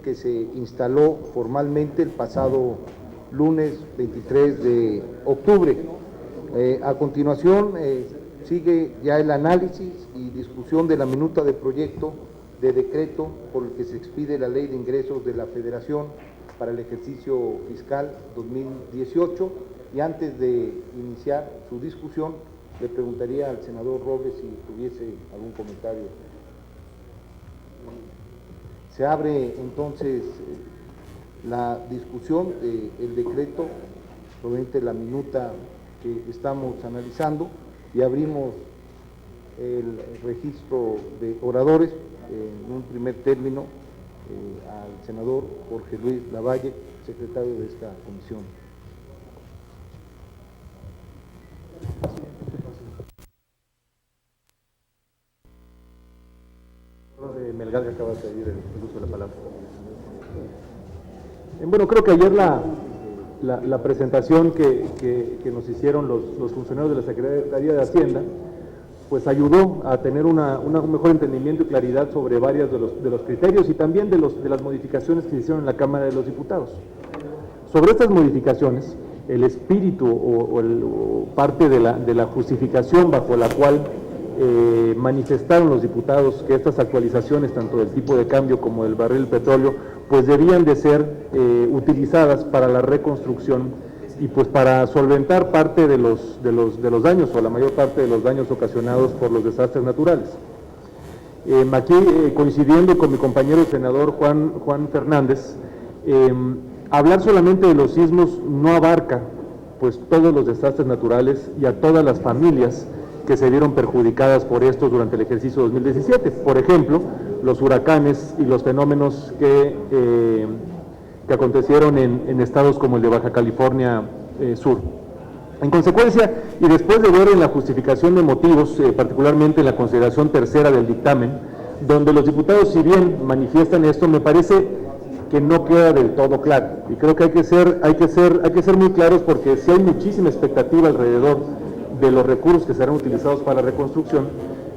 que se instaló formalmente el pasado lunes 23 de octubre. A continuación sigue ya el análisis y discusión de la minuta de proyecto de decreto por el que se expide la Ley de Ingresos de la Federación para el ejercicio fiscal 2018, y antes de iniciar su discusión le preguntaría al senador Robles si tuviese algún comentario. Se abre entonces la discusión del decreto, probablemente la minuta que estamos analizando, y abrimos el registro de oradores. En un primer término al senador Jorge Luis Lavalle, secretario de esta comisión. Melgar, que acaba de pedir el uso de la palabra. Bueno, creo que ayer la presentación que nos hicieron los funcionarios de la Secretaría de Hacienda pues ayudó a tener un mejor entendimiento y claridad sobre varios de los criterios y también de las modificaciones que se hicieron en la Cámara de los Diputados. Sobre estas modificaciones, el espíritu o parte de la justificación bajo la cual manifestaron los diputados que estas actualizaciones, tanto del tipo de cambio como del barril de petróleo, pues debían de ser utilizadas para la reconstrucción y pues para solventar parte de los daños, o la mayor parte de los daños ocasionados por los desastres naturales. Aquí, coincidiendo con mi compañero el senador Juan Fernández, hablar solamente de los sismos no abarca pues todos los desastres naturales y a todas las familias que se vieron perjudicadas por estos durante el ejercicio 2017. Por ejemplo, los huracanes y los fenómenos que acontecieron en estados como el de Baja California Sur. En consecuencia, y después de ver en la justificación de motivos, particularmente en la consideración tercera del dictamen, donde los diputados, si bien manifiestan esto, me parece que no queda del todo claro, y creo que hay que ser muy claros, porque si hay muchísima expectativa alrededor de los recursos que serán utilizados para la reconstrucción,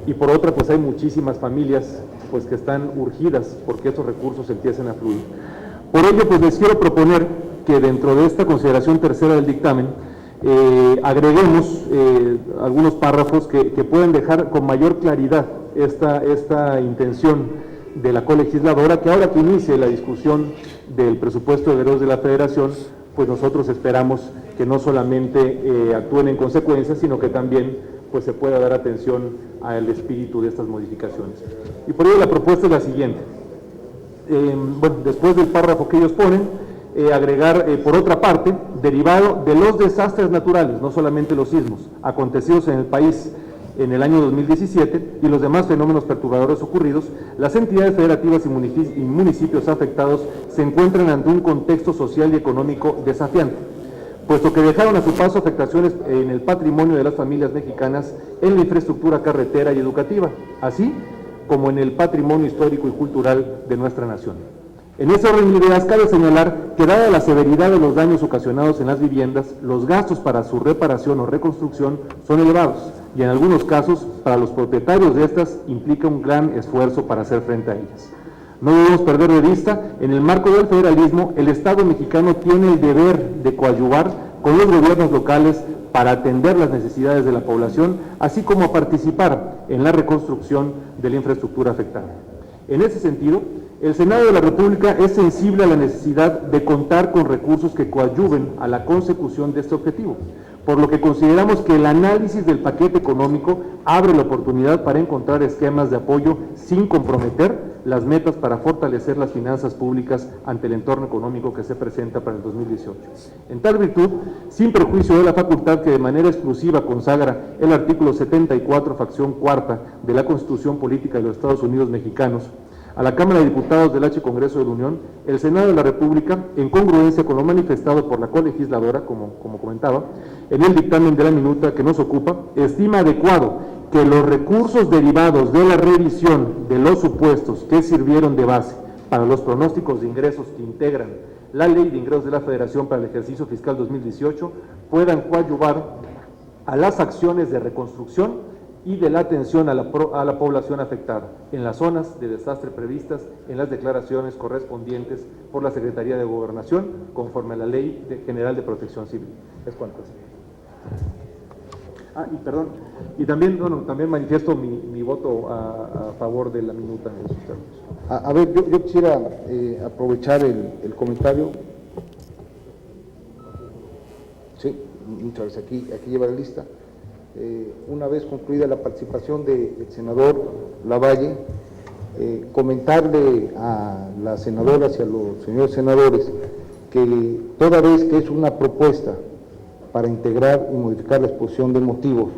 y por otra pues hay muchísimas familias pues que están urgidas porque estos recursos empiecen a fluir. Por ello pues les quiero proponer que dentro de esta consideración tercera del dictamen agreguemos algunos párrafos que pueden dejar con mayor claridad esta intención de la colegisladora, que ahora que inicie la discusión del presupuesto de egresos de la Federación, pues nosotros esperamos que no solamente actúen en consecuencia, sino que también pues se pueda dar atención al espíritu de estas modificaciones. Y por ello la propuesta es la siguiente. Bueno, después del párrafo que ellos ponen, agregar, por otra parte, derivado de los desastres naturales, no solamente los sismos, acontecidos en el país en el año 2017 y los demás fenómenos perturbadores ocurridos, las entidades federativas y municipios afectados se encuentran ante un contexto social y económico desafiante, puesto que dejaron a su paso afectaciones en el patrimonio de las familias mexicanas, en la infraestructura carretera y educativa, así como en el patrimonio histórico y cultural de nuestra nación. En ese orden de ideas, cabe señalar que, dada la severidad de los daños ocasionados en las viviendas, los gastos para su reparación o reconstrucción son elevados, y en algunos casos, para los propietarios de estas, implica un gran esfuerzo para hacer frente a ellas. No debemos perder de vista, en el marco del federalismo, el Estado mexicano tiene el deber de coadyuvar con los gobiernos locales para atender las necesidades de la población, así como participar en la reconstrucción de la infraestructura afectada. En ese sentido, el Senado de la República es sensible a la necesidad de contar con recursos que coadyuven a la consecución de este objetivo, por lo que consideramos que el análisis del paquete económico abre la oportunidad para encontrar esquemas de apoyo sin comprometer las metas para fortalecer las finanzas públicas ante el entorno económico que se presenta para el 2018. En tal virtud, sin perjuicio de la facultad que de manera exclusiva consagra el artículo 74, fracción cuarta de la Constitución Política de los Estados Unidos Mexicanos, a la Cámara de Diputados del H. Congreso de la Unión, el Senado de la República, en congruencia con lo manifestado por la colegisladora, como comentaba, en el dictamen de la minuta que nos ocupa, estima adecuado que los recursos derivados de la revisión de los supuestos que sirvieron de base para los pronósticos de ingresos que integran la Ley de Ingresos de la Federación para el ejercicio fiscal 2018 puedan coadyuvar a las acciones de reconstrucción y de la atención a la población afectada en las zonas de desastre previstas en las declaraciones correspondientes por la Secretaría de Gobernación conforme a la Ley General de Protección Civil. Es cuanto. Y perdón, y también, también manifiesto mi voto a favor de la minuta en esos términos. A ver, yo quisiera aprovechar el comentario. Sí, muchas veces aquí lleva la lista. Una vez concluida la participación del senador Lavalle, comentarle a las senadoras y a los señores senadores que toda vez que es una propuesta para integrar y modificar la exposición de motivos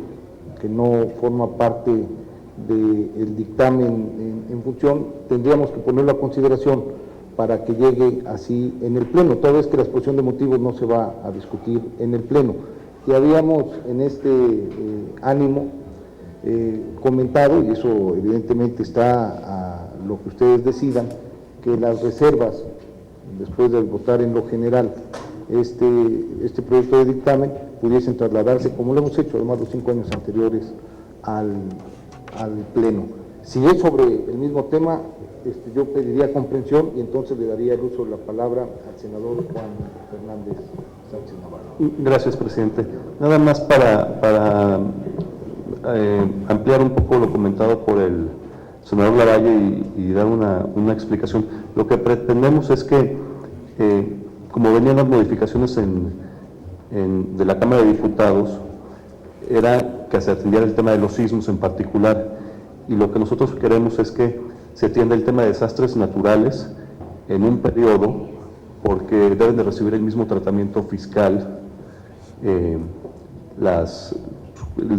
que no forma parte del dictamen en función, tendríamos que ponerlo a consideración para que llegue así en el Pleno, toda vez que la exposición de motivos no se va a discutir en el Pleno. Y habíamos en este ánimo comentado, y eso evidentemente está a lo que ustedes decidan, que las reservas, después de votar en lo general este proyecto de dictamen, pudiesen trasladarse, como lo hemos hecho además los 5 años anteriores, al Pleno. Si es sobre el mismo tema, yo pediría comprensión y entonces le daría el uso de la palabra al senador Juan Fernández Sánchez Navarro. Gracias, presidente. Nada más para ampliar un poco lo comentado por el senador Lavalle y dar una explicación. Lo que pretendemos es que, como venían las modificaciones de la Cámara de Diputados, era que se atendiera el tema de los sismos en particular, y lo que nosotros queremos es que se atienda el tema de desastres naturales en un periodo, porque deben de recibir el mismo tratamiento fiscal el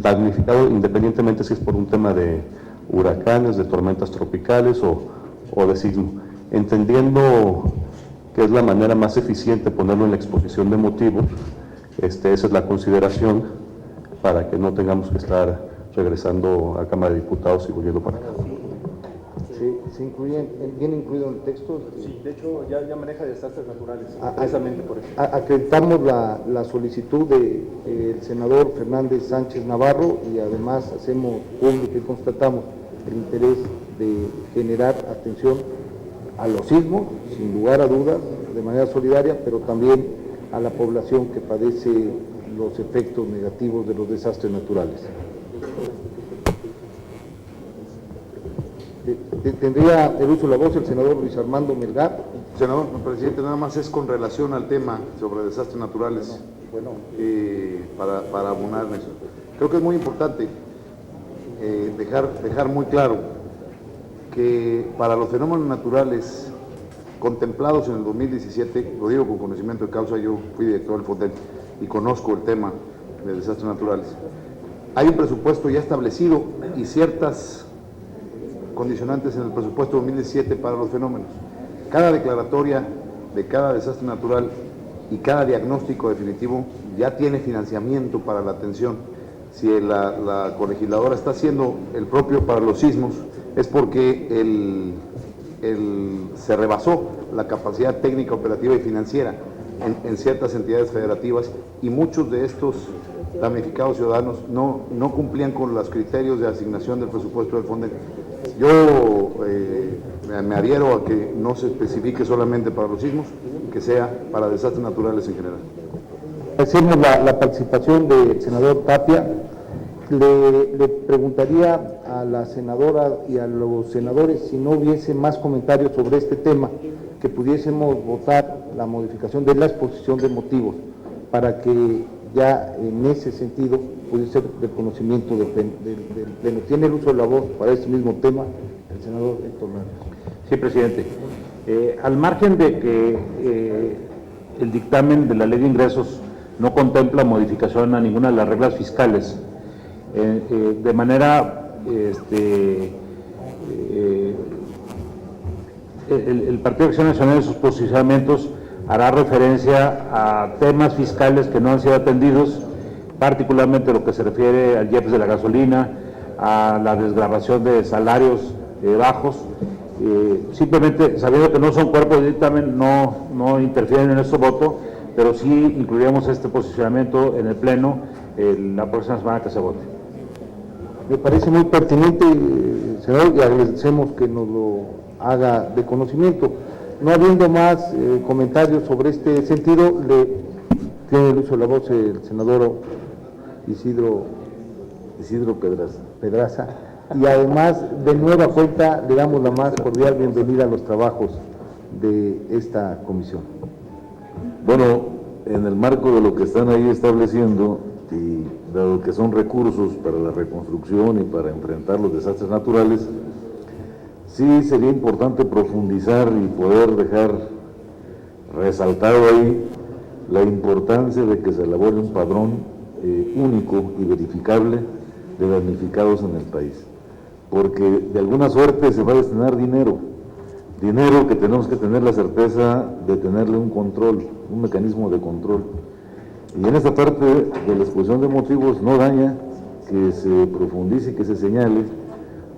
damnificado, independientemente si es por un tema de huracanes, de tormentas tropicales o de sismo, entendiendo que es la manera más eficiente ponerlo en la exposición de motivos. Esa es la consideración, para que no tengamos que estar regresando a Cámara de Diputados y volviendo para acá. ¿Se incluyen, viene incluido en el texto? Sí, de hecho ya maneja desastres naturales, precisamente por eso. Acreditamos la solicitud del senador Fernández Sánchez Navarro y además hacemos público y constatamos el interés de generar atención a los sismos, sin lugar a dudas, de manera solidaria, pero también a la población que padece los efectos negativos de los desastres naturales. Tendría el uso de la voz el senador Luis Armando Melgar. Senador, presidente, nada más es con relación al tema sobre desastres naturales, para abonar en eso. Creo que es muy importante dejar muy claro que para los fenómenos naturales contemplados en el 2017, lo digo con conocimiento de causa, yo fui director del FONDEN y conozco el tema de desastres naturales, hay un presupuesto ya establecido y ciertas condicionantes en el presupuesto 2017 para los fenómenos. Cada declaratoria de cada desastre natural y cada diagnóstico definitivo ya tiene financiamiento para la atención. Si la colegisladora está haciendo el propio para los sismos, es porque se rebasó la capacidad técnica, operativa y financiera en ciertas entidades federativas, y muchos de estos damnificados ciudadanos no cumplían con los criterios de asignación del presupuesto del FONDEN. Yo me adhiero a que no se especifique solamente para los sismos, que sea para desastres naturales en general. Agradecemos la participación del senador Tapia. Le preguntaría a la senadora y a los senadores si no hubiese más comentarios sobre este tema, que pudiésemos votar la modificación de la exposición de motivos, para que ya en ese sentido pudiese ser de conocimiento del Pleno. Tiene el uso de la voz para este mismo tema el senador Héctor López. Sí, presidente. Al margen de que el dictamen de la Ley de Ingresos no contempla modificación a ninguna de las reglas fiscales, de manera el Partido de Acción Nacional en sus posicionamientos hará referencia a temas fiscales que no han sido atendidos, particularmente lo que se refiere al IEPS de la gasolina, a la desgravación de salarios bajos. Simplemente sabiendo que no son cuerpos de dictamen, no interfieren en nuestro voto, pero sí incluiríamos este posicionamiento en el Pleno la próxima semana que se vote. Me parece muy pertinente, senador, y agradecemos que nos lo haga de conocimiento. No habiendo más comentarios sobre este sentido, tiene el uso de la voz el senador Isidro Pedraza, y además, de nueva cuenta, le damos la más cordial bienvenida a los trabajos de esta comisión. Bueno, en el marco de lo que están ahí estableciendo, y dado que son recursos para la reconstrucción y para enfrentar los desastres naturales, sí sería importante profundizar y poder dejar resaltado ahí la importancia de que se elabore un padrón único y verificable de damnificados en el país, porque de alguna suerte se va a destinar dinero que tenemos que tener la certeza de tenerle un control, un mecanismo de control. Y en esta parte de la exposición de motivos no daña que se profundice y que se señale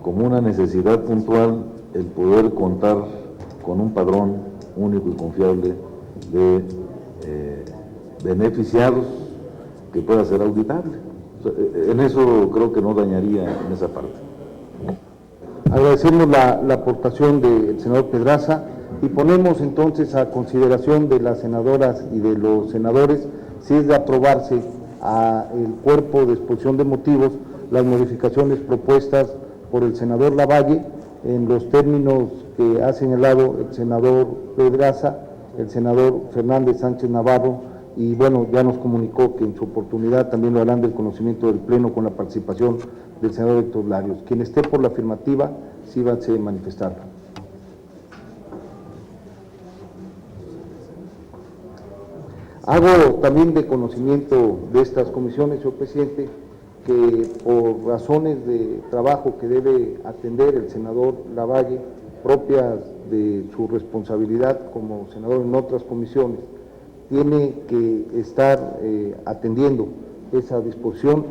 como una necesidad puntual el poder contar con un padrón único y confiable de beneficiados que pueda ser auditable. O sea, en eso creo que no dañaría en esa parte. Agradecemos la aportación del senador Pedraza y ponemos entonces a consideración de las senadoras y de los senadores, si es de aprobarse el cuerpo de exposición de motivos, las modificaciones propuestas por el senador Lavalle en los términos que ha señalado el senador Pedraza, el senador Fernández Sánchez Navarro, y bueno, ya nos comunicó que en su oportunidad también lo harán del conocimiento del Pleno con la participación del senador Héctor Larios. Quien esté por la afirmativa, síganse manifestar. Hago también de conocimiento de estas comisiones, señor presidente, que por razones de trabajo que debe atender el senador Lavalle, propias de su responsabilidad como senador en otras comisiones, tiene que estar atendiendo esa disposición.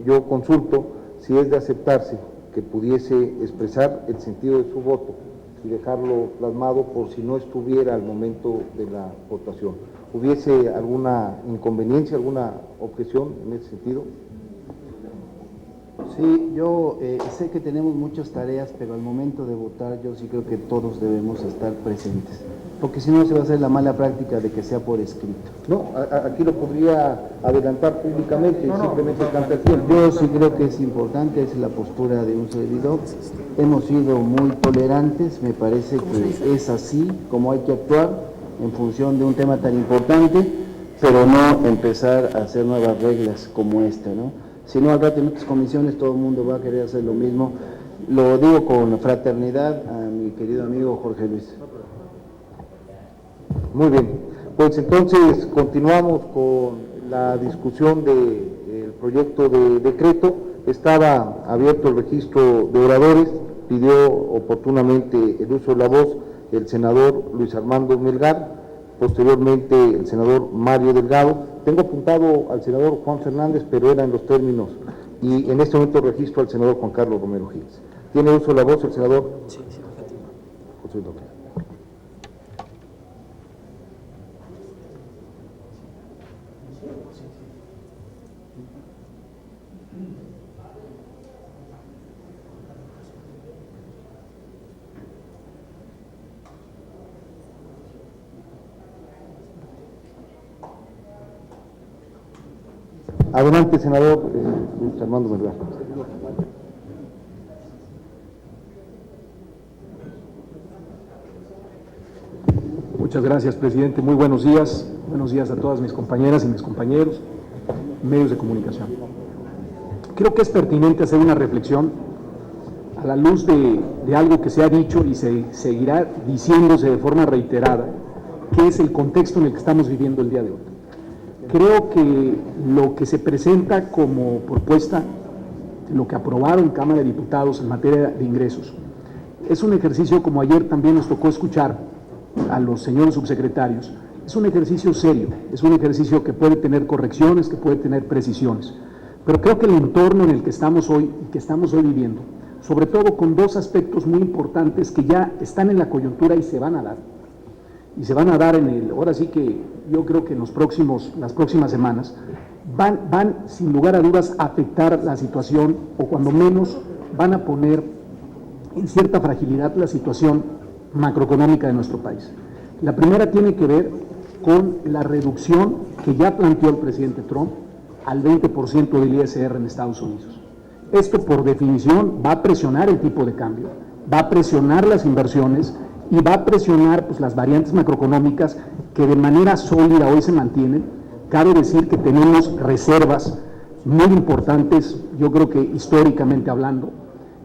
Yo consulto si es de aceptarse que pudiese expresar el sentido de su voto y dejarlo plasmado por si no estuviera al momento de la votación. ¿Hubiese alguna inconveniencia, alguna objeción en ese sentido? Sí, yo sé que tenemos muchas tareas, pero al momento de votar yo sí creo que todos debemos estar presentes, porque si no se va a hacer la mala práctica de que sea por escrito. No, aquí lo podría adelantar públicamente, simplemente canta el tiempo. Yo sí creo que es importante, es la postura de un servidor. Hemos sido muy tolerantes, me parece que es así como hay que actuar en función de un tema tan importante, pero no empezar a hacer nuevas reglas como esta, ¿no? Si no, al rato en otras comisiones todo el mundo va a querer hacer lo mismo. Lo digo con fraternidad a mi querido amigo Jorge Luis. Muy bien, pues entonces continuamos con la discusión del proyecto de decreto. Estaba abierto el registro de oradores, pidió oportunamente el uso de la voz el senador Luis Armando Melgar, posteriormente el senador Mario Delgado. Tengo apuntado al senador Juan Fernández, pero era en los términos, y en este momento registro al senador Juan Carlos Romero Giles. ¿Tiene uso de la voz el senador? Sí, José López. Adelante, senador Luis Armando Melgar. Muchas gracias, presidente. Muy buenos días. Buenos días a todas mis compañeras y mis compañeros, medios de comunicación. Creo que es pertinente hacer una reflexión a la luz de algo que se ha dicho y se seguirá diciéndose de forma reiterada, que es el contexto en el que estamos viviendo el día de hoy. Creo que lo que se presenta como propuesta, lo que aprobaron Cámara de Diputados en materia de ingresos, es un ejercicio, como ayer también nos tocó escuchar a los señores subsecretarios, es un ejercicio serio, es un ejercicio que puede tener correcciones, que puede tener precisiones, pero creo que el entorno en el que estamos hoy viviendo, sobre todo con dos aspectos muy importantes que ya están en la coyuntura y se van a dar, ahora sí que yo creo que en las próximas semanas van sin lugar a dudas a afectar la situación, o cuando menos van a poner en cierta fragilidad la situación macroeconómica de nuestro país. La primera tiene que ver con la reducción que ya planteó el presidente Trump al 20% del ISR en Estados Unidos. Esto, por definición, va a presionar el tipo de cambio, va a presionar las inversiones y va a presionar pues, las variantes macroeconómicas que de manera sólida hoy se mantienen. Cabe decir que tenemos reservas muy importantes, yo creo que históricamente hablando.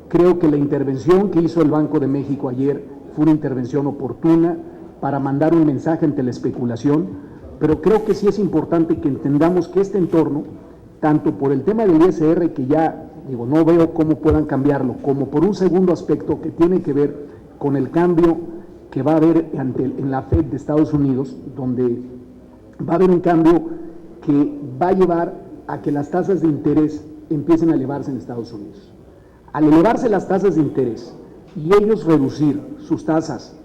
Creo que la intervención que hizo el Banco de México ayer fue una intervención oportuna para mandar un mensaje ante la especulación, pero creo que sí es importante que entendamos que este entorno, tanto por el tema del ISR, que ya digo, no veo cómo puedan cambiarlo, como por un segundo aspecto que tiene que ver con el cambio que va a haber en la Fed de Estados Unidos, donde va a haber un cambio que va a llevar a que las tasas de interés empiecen a elevarse en Estados Unidos. Al elevarse las tasas de interés y ellos reducir sus tasas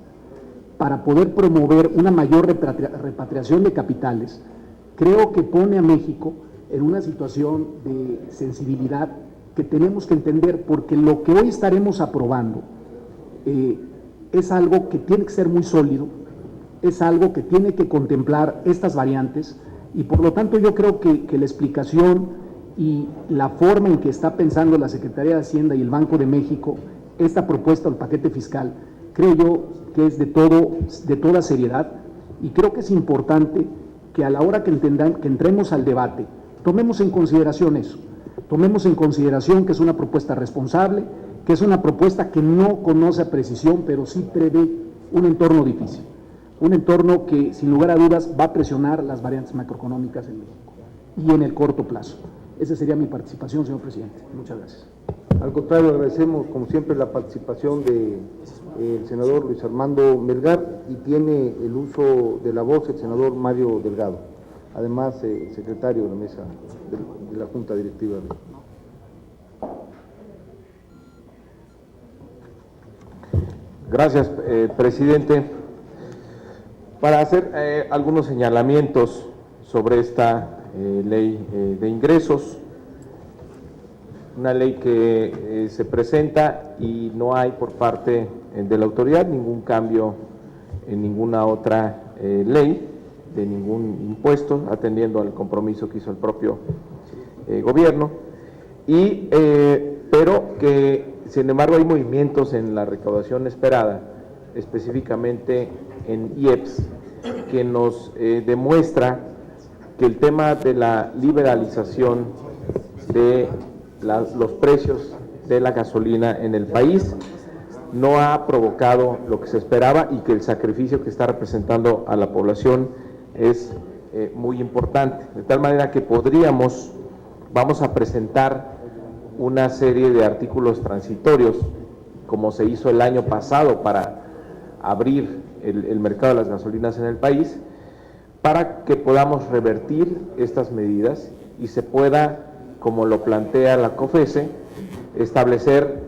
para poder promover una mayor repatriación de capitales, creo que pone a México en una situación de sensibilidad que tenemos que entender, porque lo que hoy estaremos aprobando es algo que tiene que ser muy sólido, es algo que tiene que contemplar estas variantes, y por lo tanto yo creo que la explicación y la forma en que está pensando la Secretaría de Hacienda y el Banco de México esta propuesta del paquete fiscal, creo yo que es de toda seriedad, y creo que es importante que a la hora que entremos al debate, tomemos en consideración eso, tomemos en consideración que es una propuesta responsable, que es una propuesta que no conoce a precisión, pero sí prevé un entorno difícil, un entorno que sin lugar a dudas va a presionar las variantes macroeconómicas en México y en el corto plazo. Esa sería mi participación, señor presidente. Muchas gracias. Al contrario, agradecemos como siempre la participación del senador Luis Armando Melgar, y tiene el uso de la voz el senador Mario Delgado, además secretario de la mesa de la Junta Directiva. Gracias, presidente. Para hacer algunos señalamientos sobre esta ley de ingresos, una ley que se presenta y no hay por parte de la autoridad ningún cambio en ninguna otra ley, de ningún impuesto, atendiendo al compromiso que hizo el propio gobierno, pero que sin embargo hay movimientos en la recaudación esperada, específicamente en IEPS, que nos demuestra que el tema de la liberalización de los precios de la gasolina en el país no ha provocado lo que se esperaba, y que el sacrificio que está representando a la población es muy importante, de tal manera que vamos a presentar una serie de artículos transitorios, como se hizo el año pasado para abrir el mercado de las gasolinas en el país, para que podamos revertir estas medidas y se pueda, como lo plantea la COFECE, establecer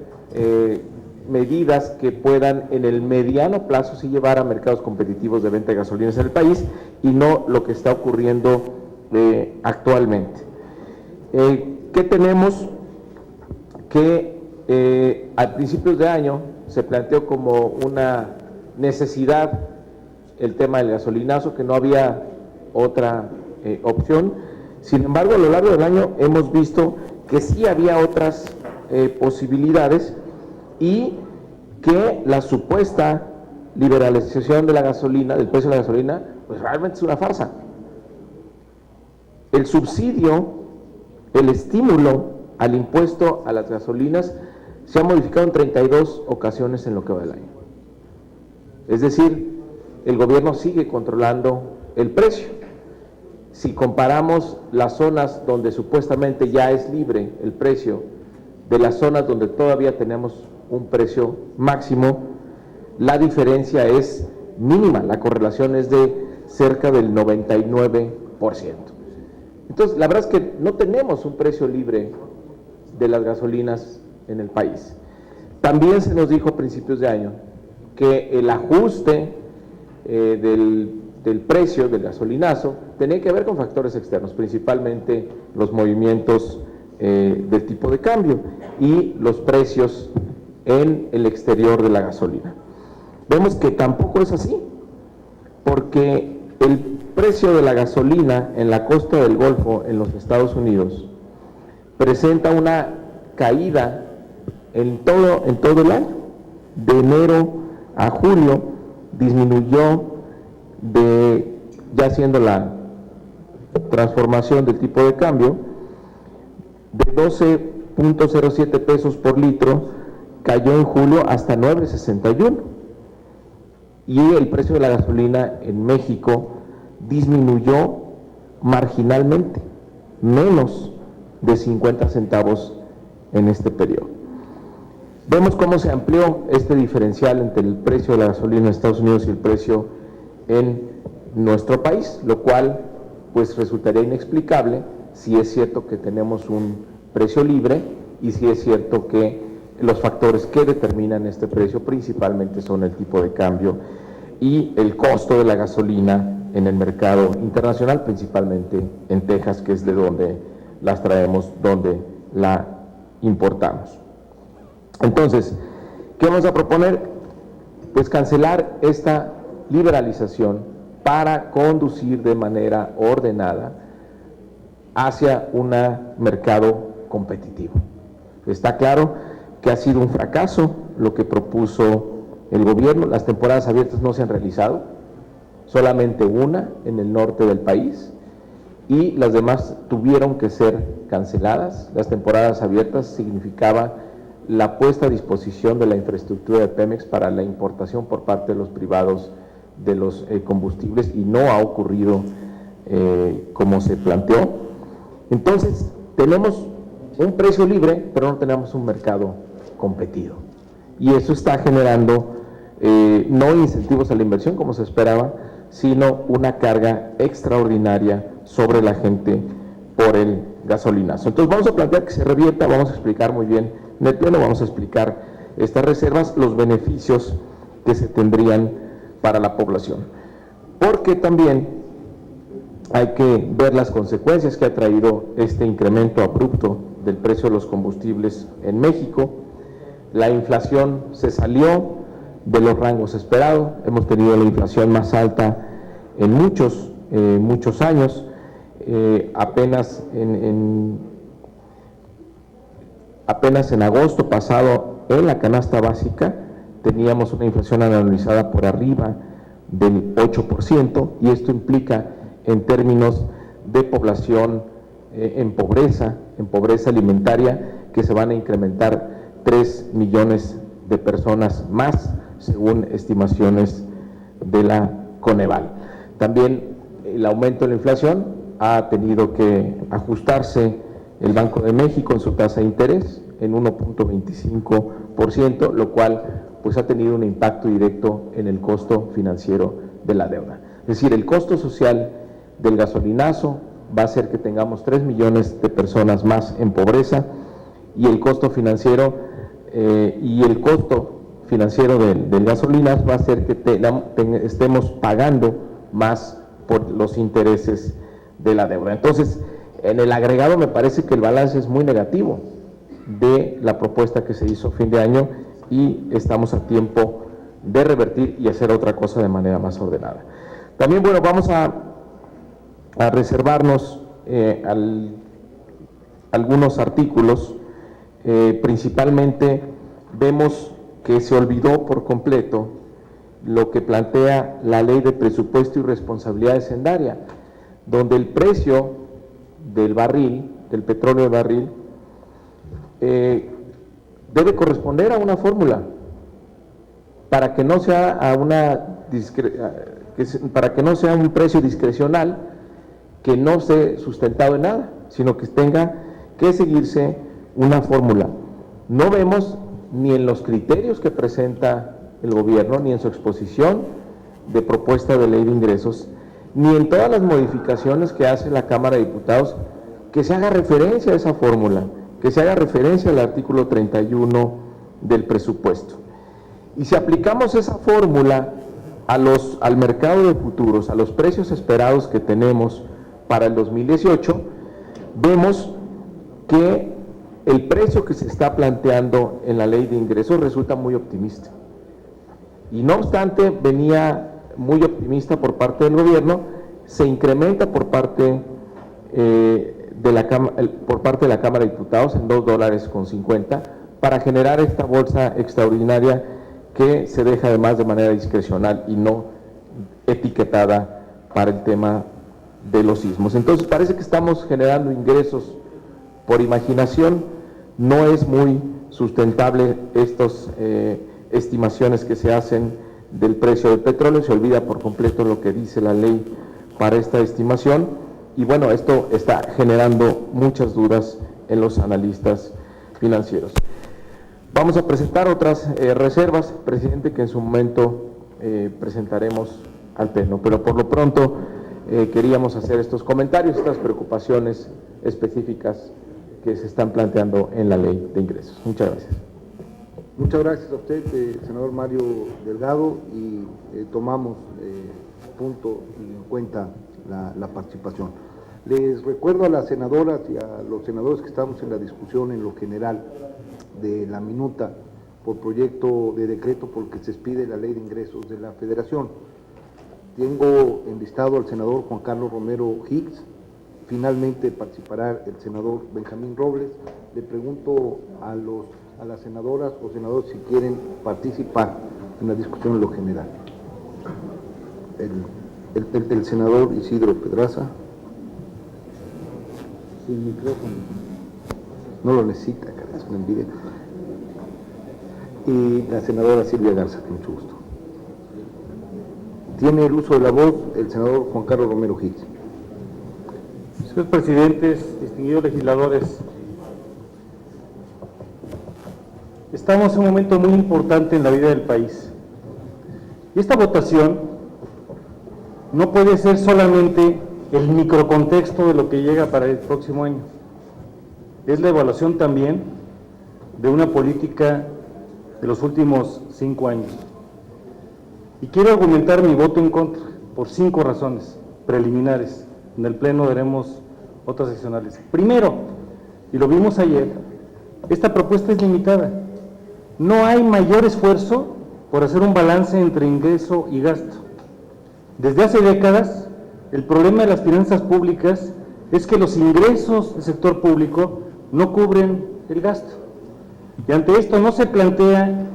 medidas que puedan en el mediano plazo sí llevar a mercados competitivos de venta de gasolinas en el país, y no lo que está ocurriendo actualmente. ¿Qué tenemos? Que a principios de año se planteó como una necesidad el tema del gasolinazo, que no había otra opción. Sin embargo, a lo largo del año hemos visto que sí había otras posibilidades, y que la supuesta liberalización de la gasolina, del precio de la gasolina, pues realmente es una farsa. El subsidio, el estímulo al impuesto a las gasolinas se ha modificado en 32 ocasiones en lo que va del año. Es decir, el gobierno sigue controlando el precio. Si comparamos las zonas donde supuestamente ya es libre el precio de las zonas donde todavía tenemos un precio máximo, la diferencia es mínima, la correlación es de cerca del 99%. Entonces, la verdad es que no tenemos un precio libre de las gasolinas en el país. También se nos dijo a principios de año que el ajuste de del precio del gasolinazo tenía que ver con factores externos, principalmente los movimientos del tipo de cambio y los precios en el exterior de la gasolina. Vemos que tampoco es así, porque el precio de la gasolina en la costa del Golfo, en los Estados Unidos, presenta una caída en todo el año. De enero a julio disminuyó, ya siendo la transformación del tipo de cambio, de 12.07 pesos por litro, cayó en julio hasta 9.61. Y el precio de la gasolina en México disminuyó marginalmente, menos de 50 centavos en este periodo. Vemos cómo se amplió este diferencial entre el precio de la gasolina en Estados Unidos y el precio en nuestro país, lo cual pues resultaría inexplicable si es cierto que tenemos un precio libre y si es cierto que los factores que determinan este precio principalmente son el tipo de cambio y el costo de la gasolina en el mercado internacional, principalmente en Texas, que es de donde las traemos, donde la importamos. Entonces, ¿qué vamos a proponer? Pues cancelar esta liberalización para conducir de manera ordenada hacia un mercado competitivo. Está claro que ha sido un fracaso lo que propuso el gobierno. Las temporadas abiertas no se han realizado, solamente una en el norte del país, y las demás tuvieron que ser canceladas. Las temporadas abiertas significaba la puesta a disposición de la infraestructura de Pemex para la importación por parte de los privados de los combustibles, y no ha ocurrido como se planteó. Entonces, tenemos un precio libre, pero no tenemos un mercado competido. Y eso está generando no incentivos a la inversión como se esperaba, sino una carga extraordinaria sobre la gente por el gasolinazo. Entonces vamos a plantear que se revierta, vamos a explicar muy bien en el pleno, vamos a explicar estas reservas, los beneficios que se tendrían para la población. Porque también hay que ver las consecuencias que ha traído este incremento abrupto del precio de los combustibles en México. La inflación se salió de los rangos esperados, hemos tenido la inflación más alta en muchos años. Apenas en agosto pasado, en la canasta básica, teníamos una inflación anualizada por arriba del 8%, y esto implica, en términos de población en pobreza alimentaria, que se van a incrementar 3 millones de personas más, según estimaciones de la Coneval. También el aumento de la inflación ha tenido que ajustarse el Banco de México en su tasa de interés en 1.25%, lo cual pues ha tenido un impacto directo en el costo financiero de la deuda. Es decir, el costo social del gasolinazo va a hacer que tengamos 3 millones de personas más en pobreza, y el costo financiero del gasolinazo va a hacer que estemos pagando más por los intereses de la deuda. Entonces, en el agregado me parece que el balance es muy negativo de la propuesta que se hizo a fin de año, y estamos a tiempo de revertir y hacer otra cosa de manera más ordenada. También, bueno, vamos a reservarnos algunos artículos. Principalmente vemos que se olvidó por completo lo que plantea la Ley de Presupuesto y Responsabilidad Hacendaria, donde el precio del barril, del petróleo de barril, debe corresponder a una fórmula para que no sea un precio discrecional que no esté sustentado en nada, sino que tenga que seguirse una fórmula. No vemos ni en los criterios que presenta el gobierno, ni en su exposición de propuesta de ley de ingresos, ni en todas las modificaciones que hace la Cámara de Diputados, que se haga referencia a esa fórmula, que se haga referencia al artículo 31 del presupuesto. Y si aplicamos esa fórmula al mercado de futuros, a los precios esperados que tenemos para el 2018, vemos que el precio que se está planteando en la ley de ingresos resulta muy optimista. Y no obstante, venía muy optimista por parte del gobierno, se incrementa por parte de la Cámara de Diputados en $2.50 para generar esta bolsa extraordinaria que se deja además de manera discrecional y no etiquetada para el tema de los sismos. Entonces parece que estamos generando ingresos por imaginación, no es muy sustentable estas estimaciones que se hacen del precio del petróleo, se olvida por completo lo que dice la ley para esta estimación, y bueno, esto está generando muchas dudas en los analistas financieros. Vamos a presentar otras reservas, presidente, que en su momento presentaremos al Pleno, pero por lo pronto queríamos hacer estos comentarios, estas preocupaciones específicas que se están planteando en la ley de ingresos. Muchas gracias. Muchas gracias a usted, senador Mario Delgado, y tomamos punto y en cuenta la participación. Les recuerdo a las senadoras y a los senadores que estamos en la discusión en lo general de la minuta por proyecto de decreto por el que se expide la ley de ingresos de la Federación. Tengo enlistado al senador Juan Carlos Romero Hicks, finalmente participará el senador Benjamín Robles. Le pregunto a las senadoras o senadores si quieren participar en la discusión en lo general. El senador Isidro Pedraza. Sin micrófono. No lo necesita, cara, es una envidia. Y la senadora Silvia Garza, con mucho gusto. Tiene el uso de la voz el senador Juan Carlos Romero Hicks. Señores presidentes, distinguidos legisladores, estamos en un momento muy importante en la vida del país. Y esta votación no puede ser solamente el microcontexto de lo que llega para el próximo año. Es la evaluación también de una política de los últimos 5 años. Y quiero argumentar mi voto en contra por 5 razones preliminares. En el Pleno veremos otras seccionales. Primero, y lo vimos ayer, esta propuesta es limitada. No hay mayor esfuerzo por hacer un balance entre ingreso y gasto. Desde hace décadas, el problema de las finanzas públicas es que los ingresos del sector público no cubren el gasto. Y ante esto no se plantea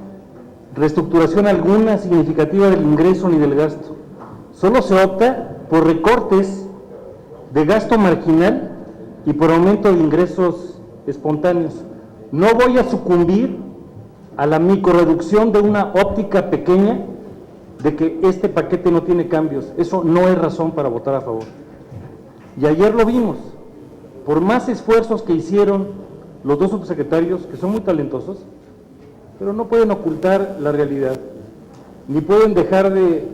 reestructuración alguna significativa del ingreso ni del gasto. Solo se opta por recortes de gasto marginal y por aumento de ingresos espontáneos. No voy a sucumbir a la microreducción de una óptica pequeña de que este paquete no tiene cambios. Eso no es razón para votar a favor. Y ayer lo vimos. Por más esfuerzos que hicieron los 2 subsecretarios, que son muy talentosos, pero no pueden ocultar la realidad, ni pueden dejar de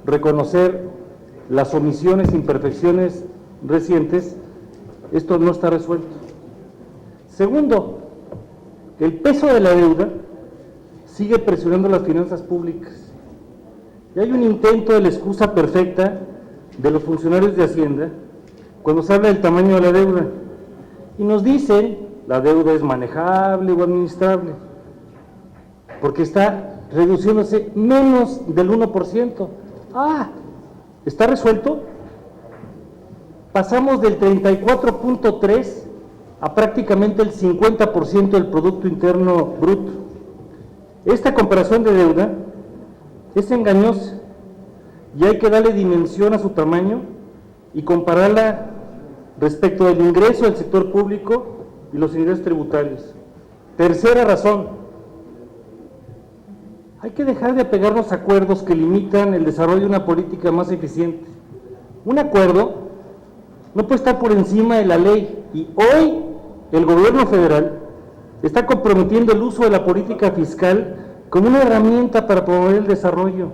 reconocer las omisiones, imperfecciones recientes. Esto no está resuelto. Segundo, el peso de la deuda sigue presionando las finanzas públicas. Y hay un intento de la excusa perfecta de los funcionarios de Hacienda cuando se habla del tamaño de la deuda. Y nos dicen, la deuda es manejable o administrable, porque está reduciéndose menos del 1%. Ah, ¿está resuelto? Pasamos del 34.3 a prácticamente el 50% del Producto Interno Bruto. Esta comparación de deuda es engañosa y hay que darle dimensión a su tamaño y compararla respecto del ingreso del sector público y los ingresos tributarios. Tercera razón, hay que dejar de apegarnos a acuerdos que limitan el desarrollo de una política más eficiente. Un acuerdo no puede estar por encima de la ley y hoy el gobierno federal está comprometiendo el uso de la política fiscal como una herramienta para promover el desarrollo.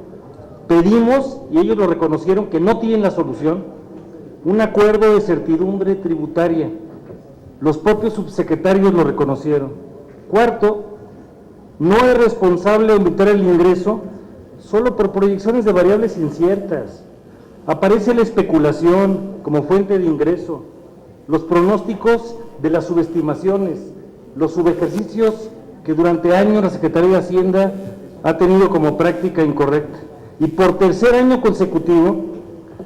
Pedimos, y ellos lo reconocieron, que no tienen la solución, un acuerdo de certidumbre tributaria. Los propios subsecretarios lo reconocieron. Cuarto, no es responsable aumentar el ingreso solo por proyecciones de variables inciertas. Aparece la especulación como fuente de ingreso, los pronósticos de las subestimaciones, los subejercicios que durante años la Secretaría de Hacienda ha tenido como práctica incorrecta. Y por tercer año consecutivo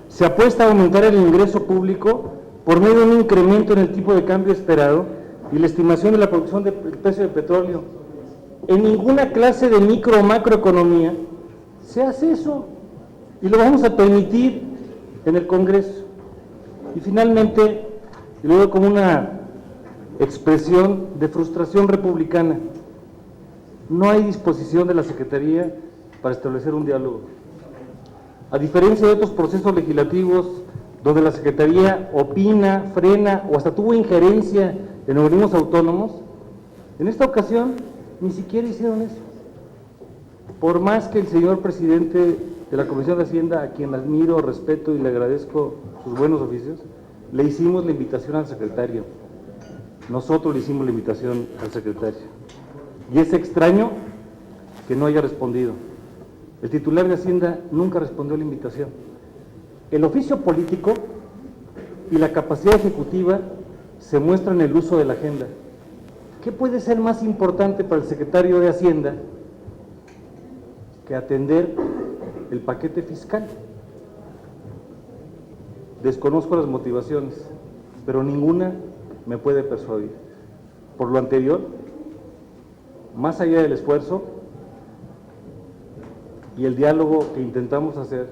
se apuesta a aumentar el ingreso público por medio de un incremento en el tipo de cambio esperado y la estimación de la producción del precio del petróleo. En ninguna clase de micro o macroeconomía se hace eso y lo vamos a permitir en el Congreso. Y finalmente, y luego como una expresión de frustración republicana, no hay disposición de la Secretaría para establecer un diálogo. A diferencia de otros procesos legislativos donde la Secretaría opina, frena o hasta tuvo injerencia en organismos autónomos, en esta ocasión ni siquiera hicieron eso. Por más que el señor presidente de la Comisión de Hacienda, a quien admiro, respeto y le agradezco sus buenos oficios, le hicimos la invitación al secretario. Nosotros le hicimos la invitación al secretario. Y es extraño que no haya respondido. El titular de Hacienda nunca respondió a la invitación. El oficio político y la capacidad ejecutiva se muestran en el uso de la agenda. ¿Qué puede ser más importante para el secretario de Hacienda que atender el paquete fiscal? Desconozco las motivaciones, pero ninguna me puede persuadir. Por lo anterior, más allá del esfuerzo y el diálogo que intentamos hacer,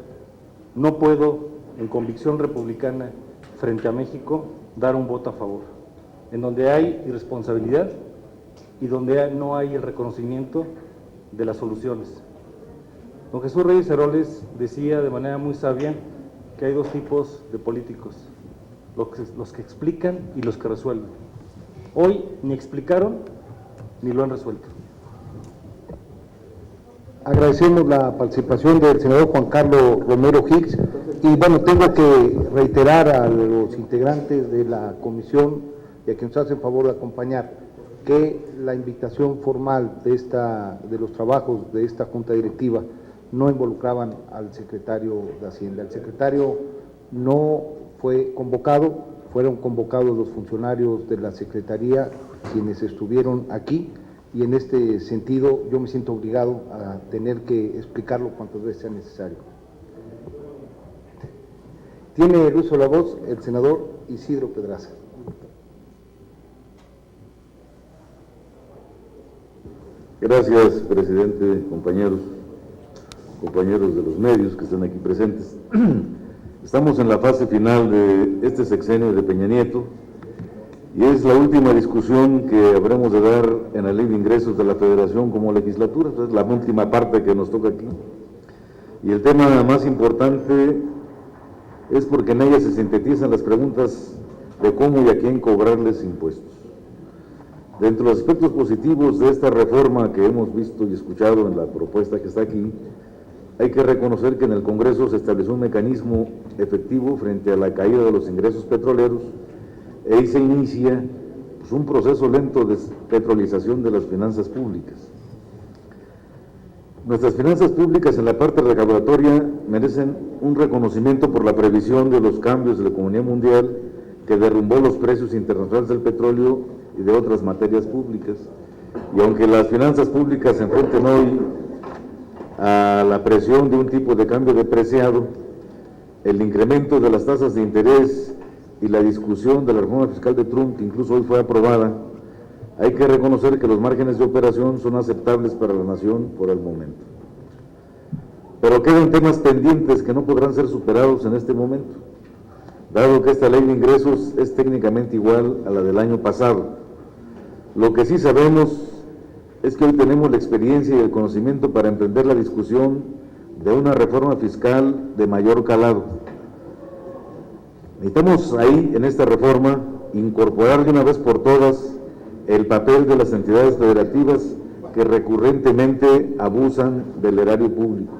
no puedo, en convicción republicana frente a México, dar un voto a favor, en donde hay irresponsabilidad y donde no hay el reconocimiento de las soluciones. Don Jesús Reyes Heroles decía de manera muy sabia que hay dos tipos de políticos, los que explican y los que resuelven. Hoy ni explicaron ni lo han resuelto. Agradecemos la participación del senador Juan Carlos Romero Hicks y bueno, tengo que reiterar a los integrantes de la comisión y a quienes nos hacen favor de acompañar que la invitación formal de los trabajos de esta junta directiva no involucraban al secretario de Hacienda. El secretario no fue convocado, fueron convocados los funcionarios de la Secretaría quienes estuvieron aquí. Y en este sentido yo me siento obligado a tener que explicarlo cuantas veces sea necesario. Tiene el uso de la voz el senador Isidro Pedraza. Gracias, presidente, compañeros de los medios que están aquí presentes. Estamos en la fase final de este sexenio de Peña Nieto, y es la última discusión que habremos de dar en la Ley de Ingresos de la Federación como legislatura. Es la última parte que nos toca aquí. Y el tema más importante es porque en ella se sintetizan las preguntas de cómo y a quién cobrarles impuestos. Dentro de los aspectos positivos de esta reforma que hemos visto y escuchado en la propuesta que está aquí, hay que reconocer que en el Congreso se estableció un mecanismo efectivo frente a la caída de los ingresos petroleros. Ahí se inicia un proceso lento de petrolización de las finanzas públicas. Nuestras finanzas públicas en la parte recaudatoria merecen un reconocimiento por la previsión de los cambios de la economía mundial que derrumbó los precios internacionales del petróleo y de otras materias públicas. Y aunque las finanzas públicas se enfrenten hoy a la presión de un tipo de cambio depreciado, el incremento de las tasas de interés y la discusión de la reforma fiscal de Trump, que incluso hoy fue aprobada, hay que reconocer que los márgenes de operación son aceptables para la nación por el momento. Pero quedan temas pendientes que no podrán ser superados en este momento, dado que esta ley de ingresos es técnicamente igual a la del año pasado. Lo que sí sabemos es que hoy tenemos la experiencia y el conocimiento para emprender la discusión de una reforma fiscal de mayor calado. Necesitamos ahí, en esta reforma, incorporar de una vez por todas el papel de las entidades federativas que recurrentemente abusan del erario público.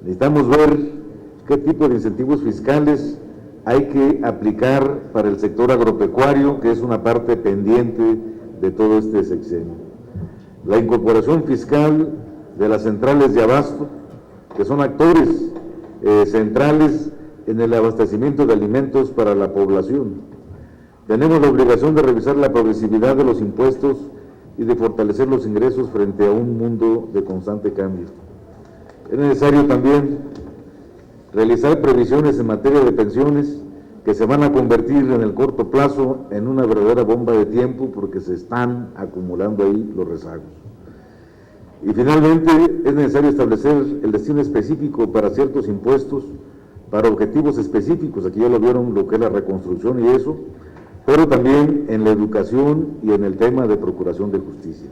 Necesitamos ver qué tipo de incentivos fiscales hay que aplicar para el sector agropecuario, que es una parte pendiente de todo este sexenio. La incorporación fiscal de las centrales de abasto, que son actores centrales en el abastecimiento de alimentos para la población. Tenemos la obligación de revisar la progresividad de los impuestos y de fortalecer los ingresos frente a un mundo de constante cambio. Es necesario también realizar previsiones en materia de pensiones que se van a convertir en el corto plazo en una verdadera bomba de tiempo porque se están acumulando ahí los rezagos. Y finalmente es necesario establecer el destino específico para ciertos impuestos, para objetivos específicos, aquí ya lo vieron lo que es la reconstrucción y eso, pero también en la educación y en el tema de procuración de justicia.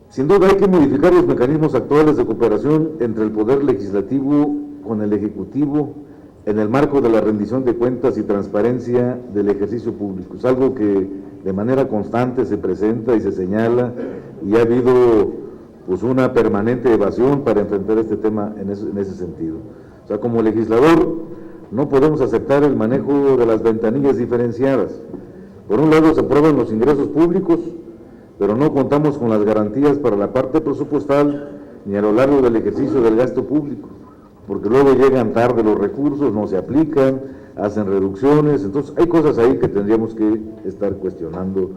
Sin duda hay que modificar los mecanismos actuales de cooperación entre el Poder Legislativo con el Ejecutivo en el marco de la rendición de cuentas y transparencia del ejercicio público. Es algo que de manera constante se presenta y se señala y ha habido pues una permanente evasión para enfrentar este tema en ese sentido. O sea, como legislador no podemos aceptar el manejo de las ventanillas diferenciadas. Por un lado se aprueban los ingresos públicos, pero no contamos con las garantías para la parte presupuestal ni a lo largo del ejercicio del gasto público, porque luego llegan tarde los recursos, no se aplican, hacen reducciones, entonces hay cosas ahí que tendríamos que estar cuestionando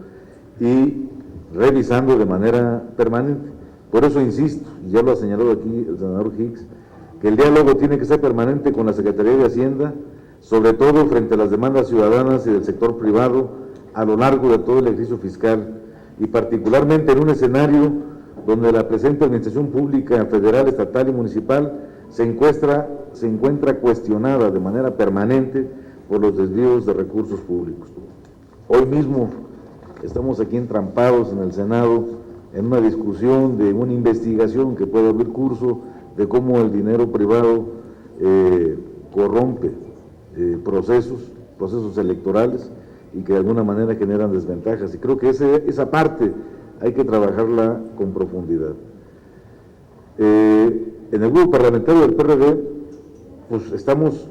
y revisando de manera permanente. Por eso insisto, y ya lo ha señalado aquí el senador Hicks, que el diálogo tiene que ser permanente con la Secretaría de Hacienda, sobre todo frente a las demandas ciudadanas y del sector privado a lo largo de todo el ejercicio fiscal, y particularmente en un escenario donde la presente administración pública federal, estatal y municipal se encuentra cuestionada de manera permanente por los desvíos de recursos públicos. Hoy mismo estamos aquí entrampados en el Senado en una discusión de una investigación que puede abrir curso de cómo el dinero privado corrompe procesos electorales y que de alguna manera generan desventajas. Y creo que esa parte hay que trabajarla con profundidad. En el grupo parlamentario del PRD, pues estamos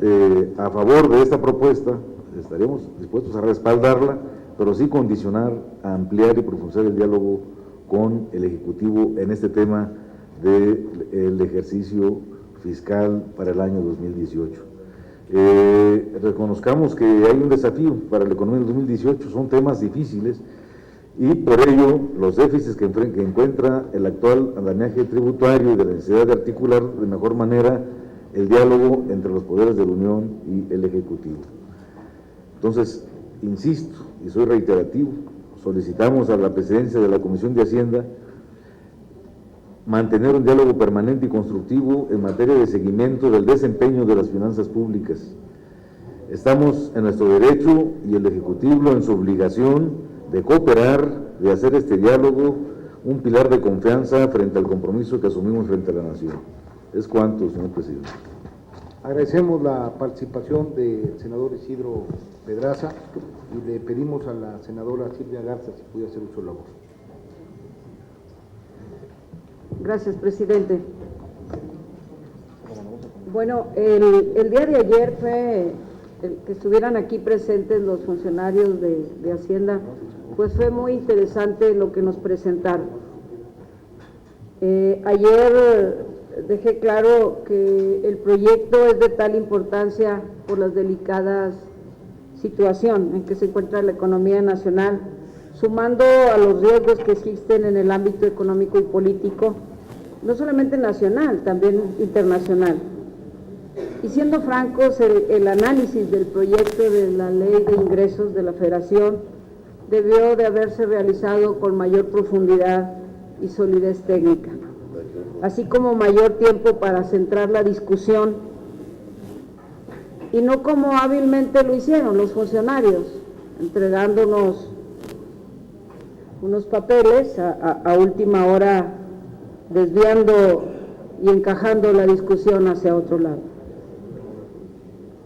a favor de esta propuesta, estaríamos dispuestos a respaldarla, pero sí condicionar, a ampliar y profundizar el diálogo con el Ejecutivo en este tema del ejercicio fiscal para el año 2018. Reconozcamos que hay un desafío para la economía del 2018, son temas difíciles y por ello los déficits que encuentra el actual andamiaje tributario y de la necesidad de articular de mejor manera el diálogo entre los poderes de la Unión y el Ejecutivo. Entonces, insisto y soy reiterativo, solicitamos a la presidencia de la Comisión de Hacienda mantener un diálogo permanente y constructivo en materia de seguimiento del desempeño de las finanzas públicas. Estamos en nuestro derecho y el Ejecutivo en su obligación de cooperar, de hacer este diálogo un pilar de confianza frente al compromiso que asumimos frente a la nación. Es cuanto, señor presidente. Agradecemos la participación del senador Isidro Pedraza y le pedimos a la senadora Silvia Garza si puede hacer uso de la voz. Gracias, presidente. Bueno, el día de ayer fue que estuvieran aquí presentes los funcionarios de Hacienda, pues fue muy interesante lo que nos presentaron. Ayer dejé claro que el proyecto es de tal importancia por las delicadas situación en que se encuentra la economía nacional, sumando a los riesgos que existen en el ámbito económico y político, no solamente nacional, también internacional. Y siendo francos, el análisis del proyecto de la Ley de Ingresos de la Federación debió de haberse realizado con mayor profundidad y solidez técnica, así como mayor tiempo para centrar la discusión, y no como hábilmente lo hicieron los funcionarios, entregándonos unos papeles a última hora, desviando y encajando la discusión hacia otro lado.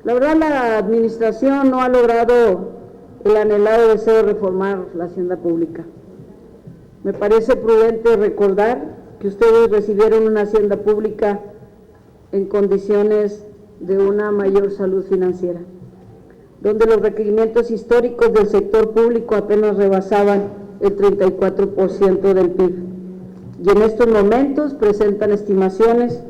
La verdad, la administración no ha logrado el anhelado deseo de reformar la hacienda pública. Me parece prudente recordar que ustedes recibieron una hacienda pública en condiciones de una mayor salud financiera, donde los requerimientos históricos del sector público apenas rebasaban el 34% del PIB. y en estos momentos presentan estimaciones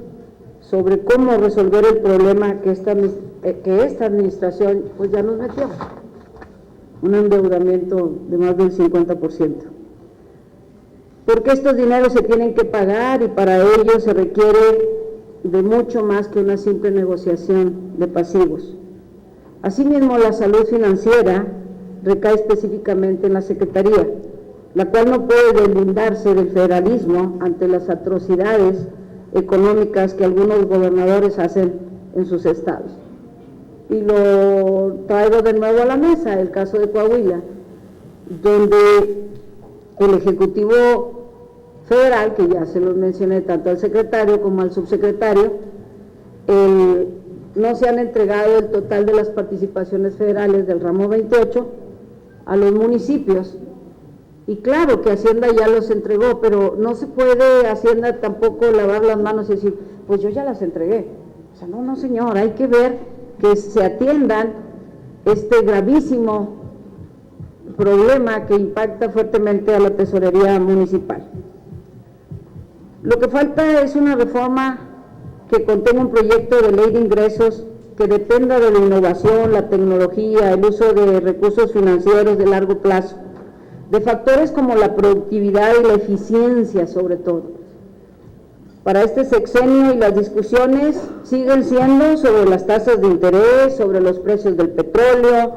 sobre cómo resolver el problema que esta administración pues ya nos metió, un endeudamiento de más del 50%. Porque estos dineros se tienen que pagar y para ello se requiere de mucho más que una simple negociación de pasivos. Asimismo, la salud financiera recae específicamente en la Secretaría, la cual no puede deslindarse del federalismo ante las atrocidades económicas que algunos gobernadores hacen en sus estados. Y lo traigo de nuevo a la mesa, el caso de Coahuila, donde el Ejecutivo Federal, que ya se los mencioné tanto al secretario como al subsecretario, no se han entregado el total de las participaciones federales del ramo 28 a los municipios. Y claro que Hacienda ya los entregó, pero no se puede Hacienda tampoco lavar las manos y decir, pues yo ya las entregué. O sea, no señor, hay que ver que se atiendan este gravísimo problema que impacta fuertemente a la tesorería municipal. Lo que falta es una reforma que contenga un proyecto de ley de ingresos que dependa de la innovación, la tecnología, el uso de recursos financieros de largo plazo, de factores como la productividad y la eficiencia sobre todo. Para este sexenio y las discusiones siguen siendo sobre las tasas de interés, sobre los precios del petróleo,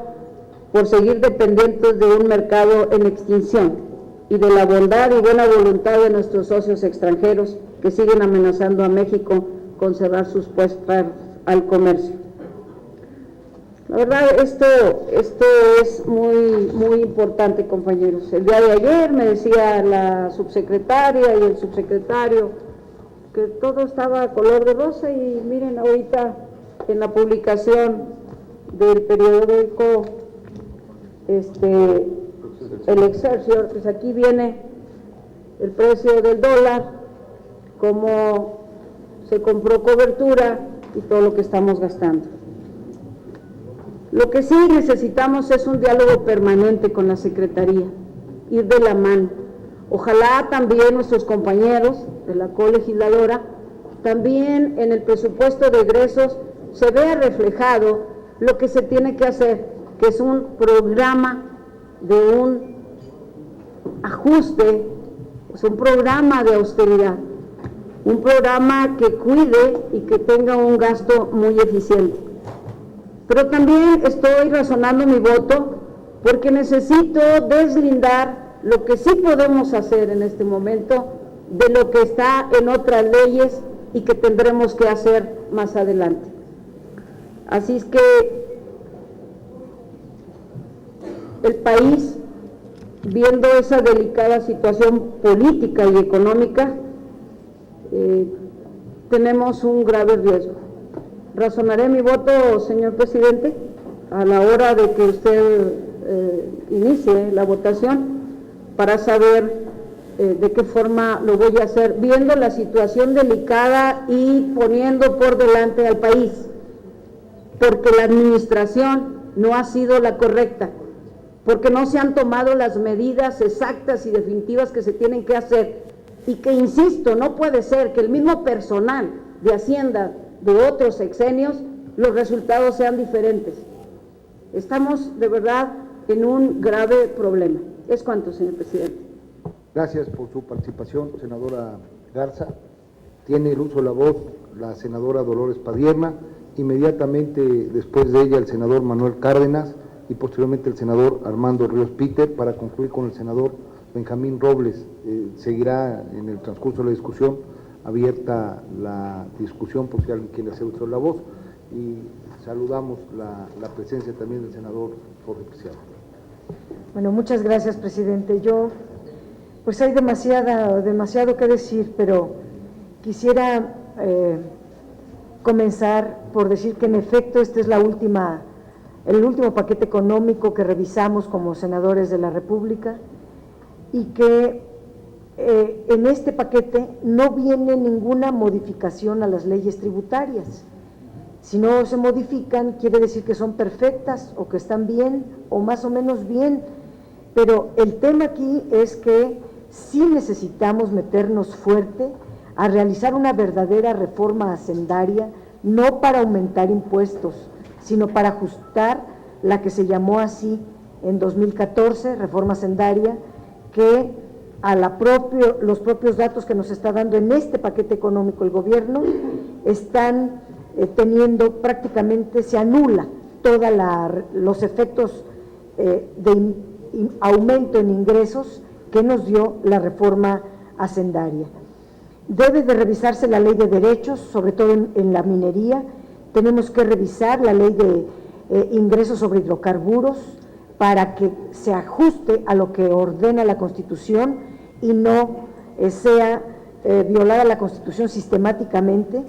por seguir dependientes de un mercado en extinción y de la bondad y buena voluntad de nuestros socios extranjeros que siguen amenazando a México con cerrar sus puertas al comercio. La verdad, esto es muy importante, compañeros. El día de ayer me decía la subsecretaria y el subsecretario que todo estaba a color de rosa y miren ahorita en la publicación del periódico el Excelsior, pues aquí viene el precio del dólar, cómo se compró cobertura y todo lo que estamos gastando. Lo que sí necesitamos es un diálogo permanente con la Secretaría, ir de la mano. Ojalá también nuestros compañeros de la colegisladora, también en el presupuesto de egresos se vea reflejado lo que se tiene que hacer, que es un programa de un ajuste, es un programa de austeridad, un programa que cuide y que tenga un gasto muy eficiente. Pero también estoy razonando mi voto porque necesito deslindar lo que sí podemos hacer en este momento de lo que está en otras leyes y que tendremos que hacer más adelante. Así es que el país, viendo esa delicada situación política y económica, tenemos un grave riesgo. Razonaré mi voto, señor presidente, a la hora de que usted inicie la votación para saber de qué forma lo voy a hacer, viendo la situación delicada y poniendo por delante al país, porque la administración no ha sido la correcta, porque no se han tomado las medidas exactas y definitivas que se tienen que hacer, y que, insisto, no puede ser que el mismo personal de Hacienda de otros sexenios, los resultados sean diferentes. Estamos de verdad en un grave problema. Es cuanto, señor presidente. Gracias por su participación, senadora Garza. Tiene el uso de la voz la senadora Dolores Padierna, inmediatamente después de ella el senador Manuel Cárdenas y posteriormente el senador Armando Ríos Peter, para concluir con el senador Benjamín Robles. Seguirá en el transcurso de la discusión abierta la discusión por si alguien quiere hacer uso de la voz, y saludamos la presencia también del senador Jorge Preciado. Bueno, muchas gracias, presidente. Pues hay demasiado que decir, pero quisiera comenzar por decir que en efecto este es el último paquete económico que revisamos como senadores de la República, y que en este paquete no viene ninguna modificación a las leyes tributarias. Si no se modifican, quiere decir que son perfectas o que están bien o más o menos bien, pero el tema aquí es que sí necesitamos meternos fuerte a realizar una verdadera reforma hacendaria, no para aumentar impuestos, sino para ajustar la que se llamó así en 2014, reforma hacendaria, que a los propios datos que nos está dando en este paquete económico el gobierno, están teniendo prácticamente, se anula todos los efectos de aumento en ingresos que nos dio la reforma hacendaria. Debe de revisarse la ley de derechos, sobre todo en la minería. Tenemos que revisar la ley de ingresos sobre hidrocarburos para que se ajuste a lo que ordena la Constitución y no sea violada la Constitución sistemáticamente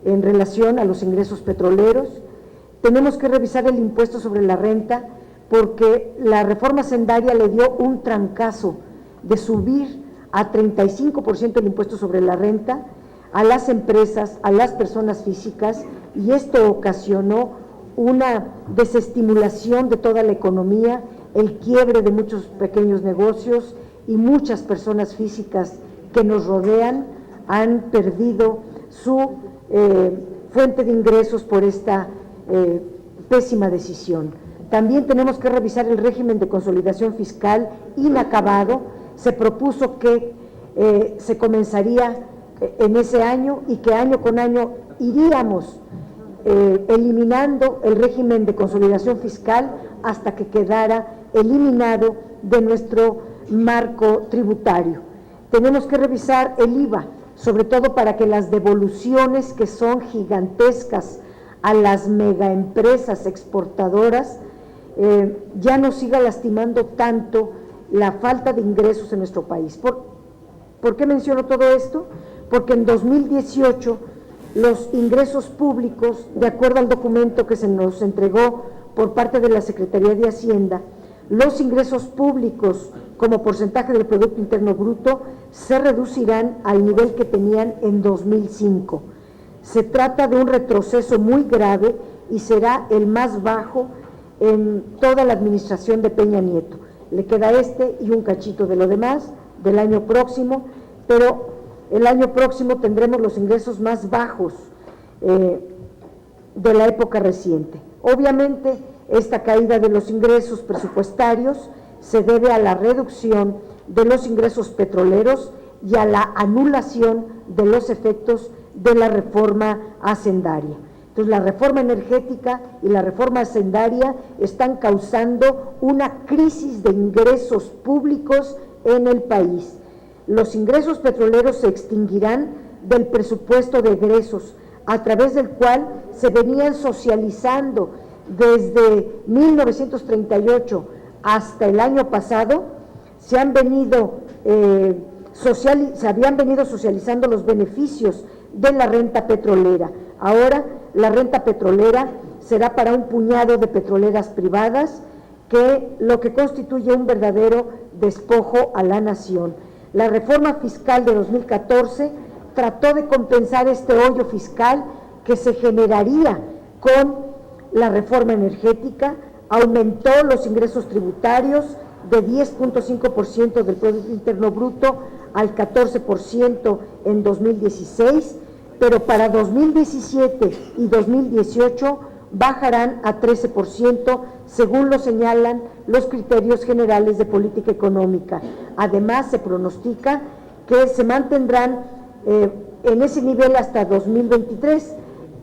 en relación a los ingresos petroleros. Tenemos que revisar el impuesto sobre la renta, porque la reforma hacendaria le dio un trancazo de subir a 35% el impuesto sobre la renta a las empresas, a las personas físicas, y esto ocasionó una desestimulación de toda la economía, el quiebre de muchos pequeños negocios, y muchas personas físicas que nos rodean han perdido su fuente de ingresos por esta pésima decisión. También tenemos que revisar el régimen de consolidación fiscal inacabado. Se propuso que se comenzaría en ese año y que año con año iríamos eliminando el régimen de consolidación fiscal hasta que quedara eliminado de nuestro marco tributario. Tenemos que revisar el IVA, sobre todo para que las devoluciones, que son gigantescas a las megaempresas exportadoras, ya no siga lastimando tanto la falta de ingresos en nuestro país. ¿Por qué menciono todo esto? Porque en 2018 los ingresos públicos, de acuerdo al documento que se nos entregó por parte de la Secretaría de Hacienda, los ingresos públicos como porcentaje del Producto Interno Bruto se reducirán al nivel que tenían en 2005. Se trata de un retroceso muy grave y será el más bajo en toda la administración de Peña Nieto. Le queda este y un cachito de lo demás del año próximo, pero el año próximo tendremos los ingresos más bajos de la época reciente. Obviamente, esta caída de los ingresos presupuestarios se debe a la reducción de los ingresos petroleros y a la anulación de los efectos de la reforma hacendaria. Entonces, la reforma energética y la reforma hacendaria están causando una crisis de ingresos públicos en el país. Los ingresos petroleros se extinguirán del presupuesto de egresos, a través del cual se venían socializando desde 1938 hasta el año pasado. Se habían venido socializando los beneficios de la renta petrolera. Ahora la renta petrolera será para un puñado de petroleras privadas, lo que constituye un verdadero despojo a la nación. La reforma fiscal de 2014 trató de compensar este hoyo fiscal que se generaría con la reforma energética, aumentó los ingresos tributarios de 10.5% del Producto Interno Bruto al 14% en 2016, pero para 2017 y 2018 bajarán a 13%, según lo señalan los criterios generales de política económica. Además, se pronostica que se mantendrán en ese nivel hasta 2023.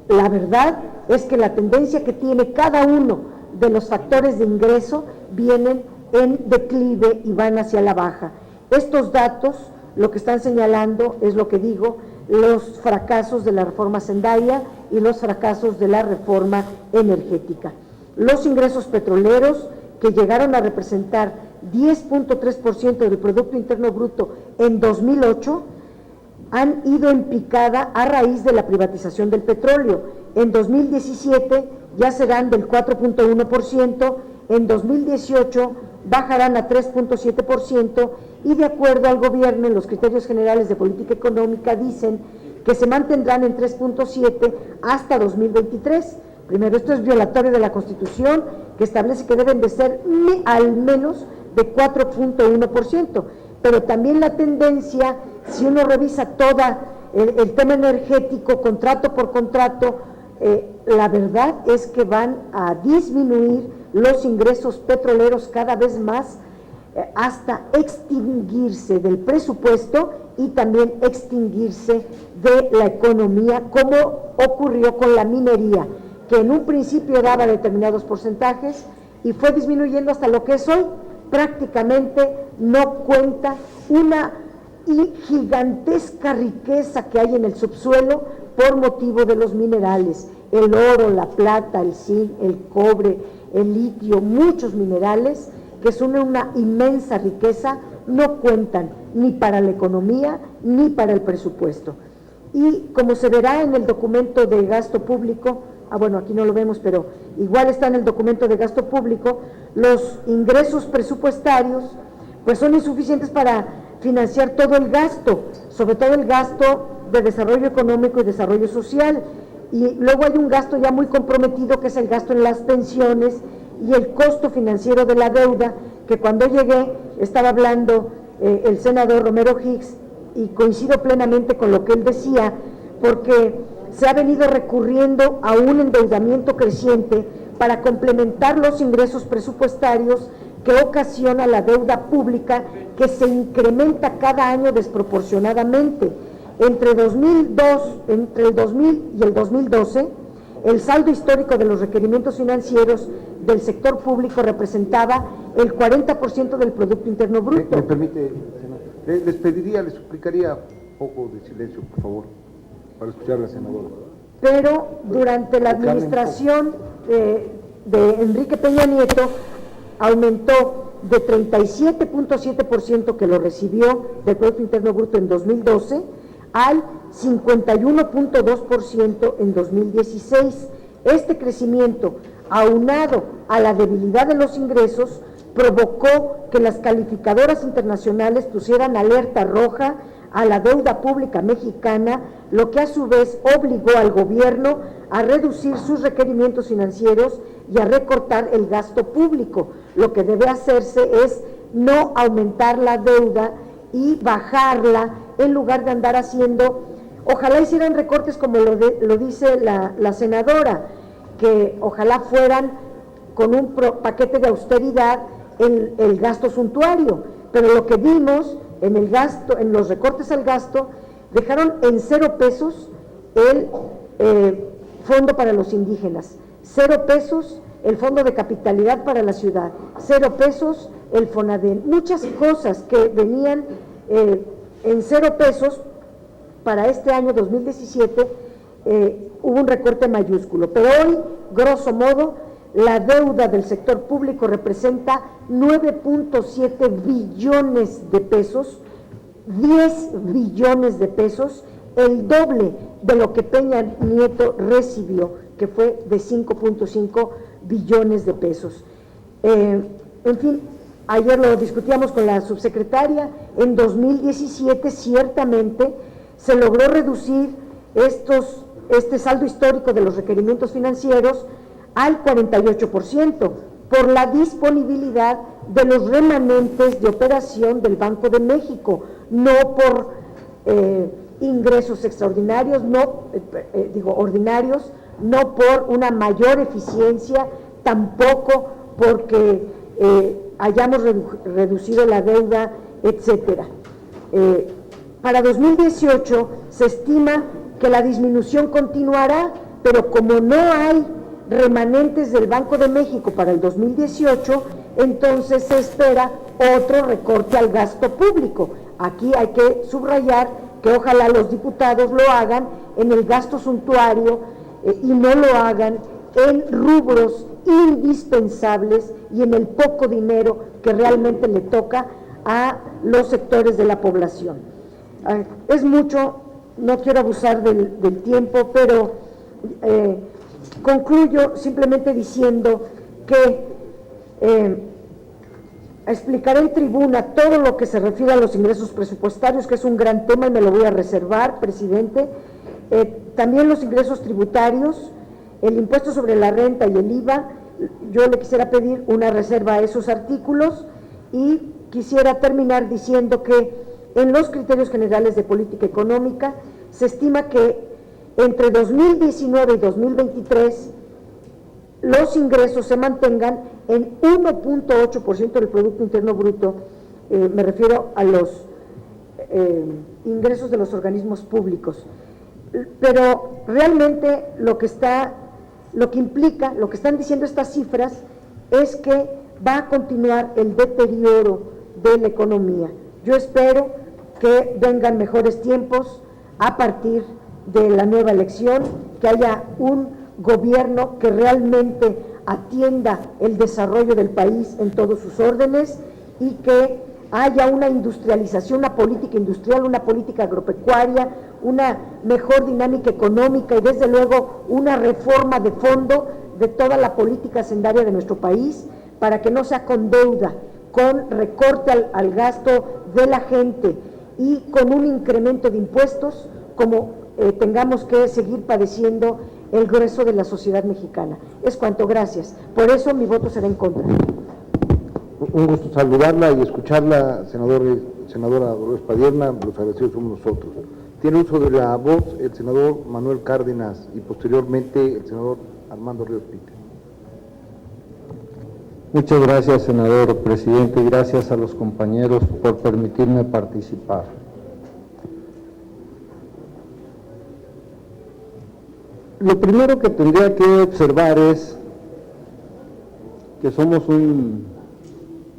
La verdad es que la tendencia que tiene cada uno de los factores de ingreso vienen en declive y van hacia la baja. Estos datos lo que están señalando es lo que digo, los fracasos de la reforma hacendaria y los fracasos de la reforma energética. Los ingresos petroleros, que llegaron a representar 10.3% del Producto Interno Bruto en 2008, han ido en picada a raíz de la privatización del petróleo. En 2017 ya serán del 4.1%, en 2018 bajarán a 3.7%, y de acuerdo al gobierno, en los criterios generales de política económica dicen que se mantendrán en 3.7 hasta 2023. Primero, esto es violatorio de la Constitución, que establece que deben de ser al menos de 4.1%. pero también la tendencia, si uno revisa toda el tema energético, contrato por contrato, la verdad es que van a disminuir los ingresos petroleros cada vez más, hasta extinguirse del presupuesto y también extinguirse de la economía, como ocurrió con la minería, que en un principio daba determinados porcentajes y fue disminuyendo hasta lo que es hoy. Prácticamente no cuenta una gigantesca riqueza que hay en el subsuelo por motivo de los minerales, el oro, la plata, el zinc, el cobre, el litio, muchos minerales que son una inmensa riqueza, no cuentan ni para la economía ni para el presupuesto. Y como se verá en el documento de gasto público, bueno, aquí no lo vemos, pero igual está en el documento de gasto público, los ingresos presupuestarios pues son insuficientes para financiar todo el gasto, sobre todo el gasto de desarrollo económico y desarrollo social. Y luego hay un gasto ya muy comprometido, que es el gasto en las pensiones y el costo financiero de la deuda, que cuando llegué estaba hablando el senador Romero Hicks, y coincido plenamente con lo que él decía, porque se ha venido recurriendo a un endeudamiento creciente para complementar los ingresos presupuestarios que ocasiona la deuda pública, que se incrementa cada año desproporcionadamente. Entre el 2000 y el 2012, el saldo histórico de los requerimientos financieros del sector público representaba el 40% del Producto Interno Bruto. ¿Me permite, senador? Les pediría, les suplicaría un poco de silencio, por favor, para escuchar a la senadora. Pero durante la administración de Enrique Peña Nieto aumentó de 37.7% que lo recibió del Producto Interno Bruto en 2012 al 51.2% en 2016. Este crecimiento, aunado a la debilidad de los ingresos, provocó que las calificadoras internacionales pusieran alerta roja a la deuda pública mexicana, lo que a su vez obligó al gobierno a reducir sus requerimientos financieros y a recortar el gasto público. Lo que debe hacerse es no aumentar la deuda y bajarla, en lugar de andar haciendo, ojalá hicieran recortes como lo dice la senadora, que ojalá fueran con un paquete de austeridad en el gasto suntuario, pero lo que vimos en el gasto, en los recortes al gasto, dejaron en 0 pesos el fondo para los indígenas, 0 pesos el fondo de capitalidad para la ciudad, 0 pesos el Fonaden, muchas cosas que venían en 0 pesos. Para este año 2017 hubo un recorte mayúsculo, pero hoy, grosso modo, la deuda del sector público representa 9.7 billones de pesos, 10 billones de pesos, el doble de lo que Peña Nieto recibió, que fue de 5.5 billones de pesos. En fin, ayer lo discutíamos con la subsecretaria, en 2017 ciertamente se logró reducir este saldo histórico de los requerimientos financieros al 48%, por la disponibilidad de los remanentes de operación del Banco de México, no por ingresos extraordinarios, ordinarios, no por una mayor eficiencia, tampoco porque hayamos reducido la deuda, etcétera. Para 2018 se estima que la disminución continuará, pero como no hay remanentes del Banco de México para el 2018, entonces se espera otro recorte al gasto público. Aquí hay que subrayar que ojalá los diputados lo hagan en el gasto suntuario y no lo hagan en rubros indispensables y en el poco dinero que realmente le toca a los sectores de la población. Es mucho, no quiero abusar del tiempo, pero concluyo simplemente diciendo que explicaré en tribuna todo lo que se refiere a los ingresos presupuestarios, que es un gran tema y me lo voy a reservar, presidente. También los ingresos tributarios, el impuesto sobre la renta y el IVA, yo le quisiera pedir una reserva a esos artículos, y quisiera terminar diciendo que en los criterios generales de política económica se estima que entre 2019 y 2023 los ingresos se mantengan en 1.8% del Producto Interno Bruto, me refiero a los ingresos de los organismos públicos. Pero realmente lo que implica, lo que están diciendo estas cifras, es que va a continuar el deterioro de la economía. Yo espero que vengan mejores tiempos a partir de la nueva elección, que haya un gobierno que realmente atienda el desarrollo del país en todos sus órdenes y que haya una industrialización, una política industrial, una política agropecuaria, una mejor dinámica económica y desde luego una reforma de fondo de toda la política hacendaria de nuestro país, para que no sea con deuda, con recorte al gasto de la gente y con un incremento de impuestos como tengamos que seguir padeciendo el grueso de la sociedad mexicana. Es cuanto, gracias. Por eso mi voto será en contra. Un gusto saludarla y escucharla, senadora Dolores Padierna, los agradecidos somos nosotros. Tiene uso de la voz el senador Manuel Cárdenas y posteriormente el senador Armando Ríos Peter. Muchas gracias, senador presidente, y gracias a los compañeros por permitirme participar. Lo primero que tendría que observar es que somos un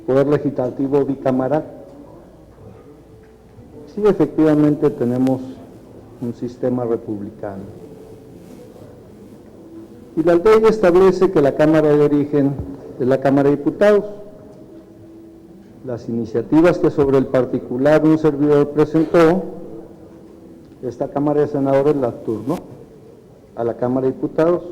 poder legislativo bicameral. Sí, efectivamente tenemos un sistema republicano. Y la ley establece que la Cámara de Origen es la Cámara de Diputados. Las iniciativas que sobre el particular un servidor presentó, esta Cámara de Senadores las turnó a la Cámara de Diputados.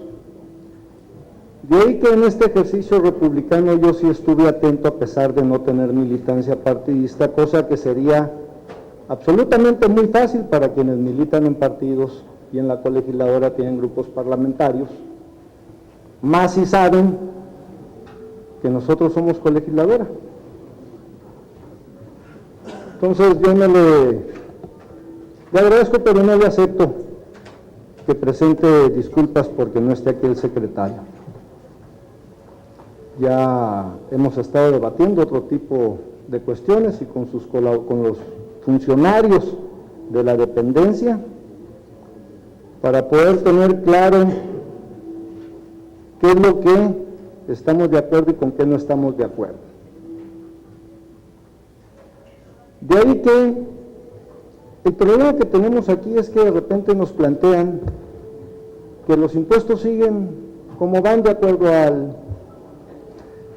De ahí que en este ejercicio republicano yo sí estuve atento a pesar de no tener militancia partidista, cosa que sería absolutamente muy fácil para quienes militan en partidos y en la colegisladora tienen grupos parlamentarios, más si saben que nosotros somos colegisladora. Entonces yo no le agradezco, pero no le acepto que presente disculpas porque no esté aquí el secretario. Ya hemos estado debatiendo otro tipo de cuestiones y con los funcionarios de la dependencia para poder tener claro qué es lo que estamos de acuerdo y con qué no estamos de acuerdo. De ahí que el problema que tenemos aquí es que de repente nos plantean que los impuestos siguen como van de acuerdo al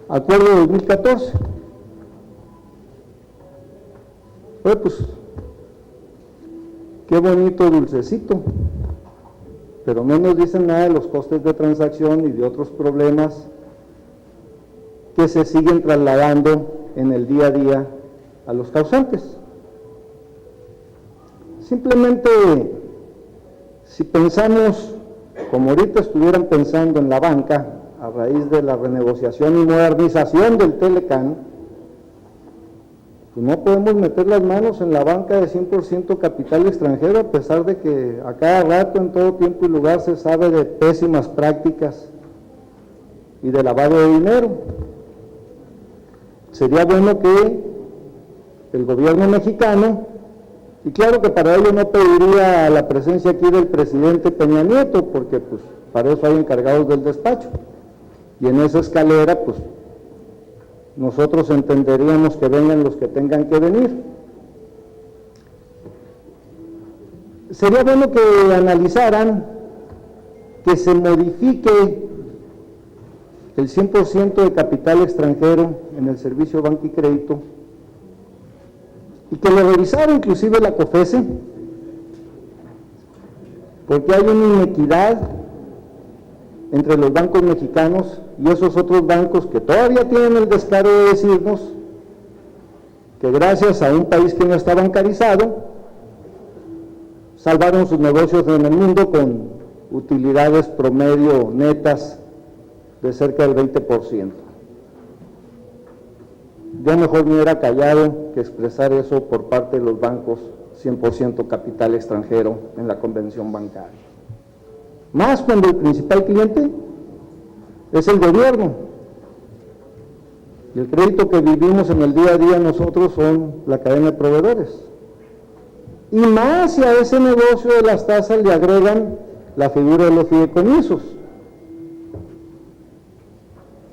acuerdo de 2014. Pues, qué bonito dulcecito, pero no nos dicen nada de los costes de transacción y de otros problemas que se siguen trasladando en el día a día a los causantes. Simplemente, si pensamos, como ahorita estuvieran pensando en la banca, a raíz de la renegociación y modernización del Telecán, pues no podemos meter las manos en la banca de 100% capital extranjero, a pesar de que a cada rato, en todo tiempo y lugar, se sabe de pésimas prácticas y de lavado de dinero. Sería bueno que el gobierno mexicano, y claro que para ello no pediría la presencia aquí del presidente Peña Nieto, porque pues para eso hay encargados del despacho, y en esa escalera pues nosotros entenderíamos que vengan los que tengan que venir. Sería bueno que analizaran que se modifique el 100% de capital extranjero en el servicio banca y crédito, y que lo revisara inclusive la COFESE, porque hay una inequidad entre los bancos mexicanos y esos otros bancos que todavía tienen el descaro de decirnos que gracias a un país que no está bancarizado, salvaron sus negocios en el mundo con utilidades promedio netas de cerca del 20%. ya mejor me hubiera callado que expresar eso por parte de los bancos 100% capital extranjero en la convención bancaria. Más cuando el principal cliente es el gobierno. Y el crédito que vivimos en el día a día nosotros son la cadena de proveedores. Y más si a ese negocio de las tasas le agregan la figura de los fideicomisos.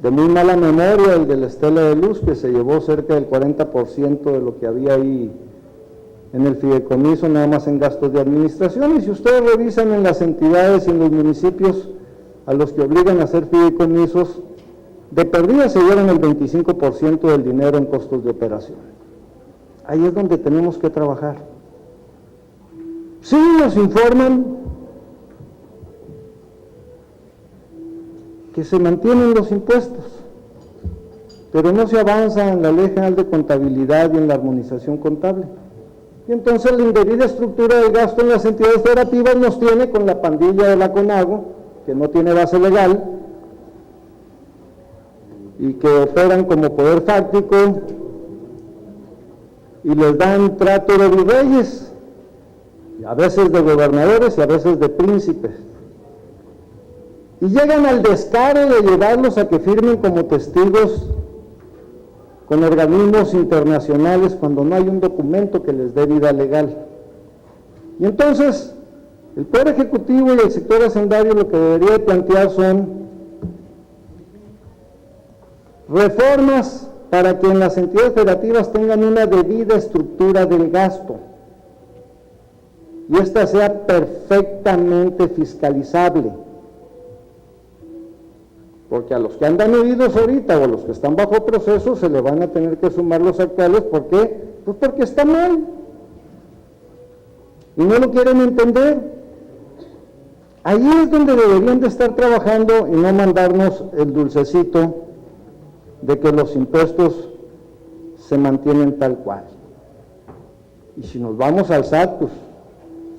De muy mala memoria el de la Estela de Luz, que se llevó cerca del 40% de lo que había ahí en el fideicomiso, nada más en gastos de administración. Y si ustedes revisan en las entidades y en los municipios a los que obligan a hacer fideicomisos, de perdida se llevan el 25% del dinero en costos de operación. Ahí es donde tenemos que trabajar. Sí nos informan que se mantienen los impuestos, pero no se avanza en la Ley General de Contabilidad y en la armonización contable. Y entonces la indebida estructura del gasto en las entidades federativas nos tiene con la pandilla de la CONAGO, que no tiene base legal y que operan como poder fáctico y les dan trato de virreyes, a veces de gobernadores y a veces de príncipes. Y llegan al descaro de llevarlos a que firmen como testigos con organismos internacionales cuando no hay un documento que les dé vida legal. Y entonces, el Poder Ejecutivo y el sector hacendario lo que debería de plantear son reformas para que en las entidades federativas tengan una debida estructura del gasto y esta sea perfectamente fiscalizable. Porque a los que andan huidos ahorita o a los que están bajo proceso se le van a tener que sumar los actuales. ¿Por qué? Pues porque está mal. Y no lo quieren entender. Ahí es donde deberían de estar trabajando y no mandarnos el dulcecito de que los impuestos se mantienen tal cual. Y si nos vamos al SAT, pues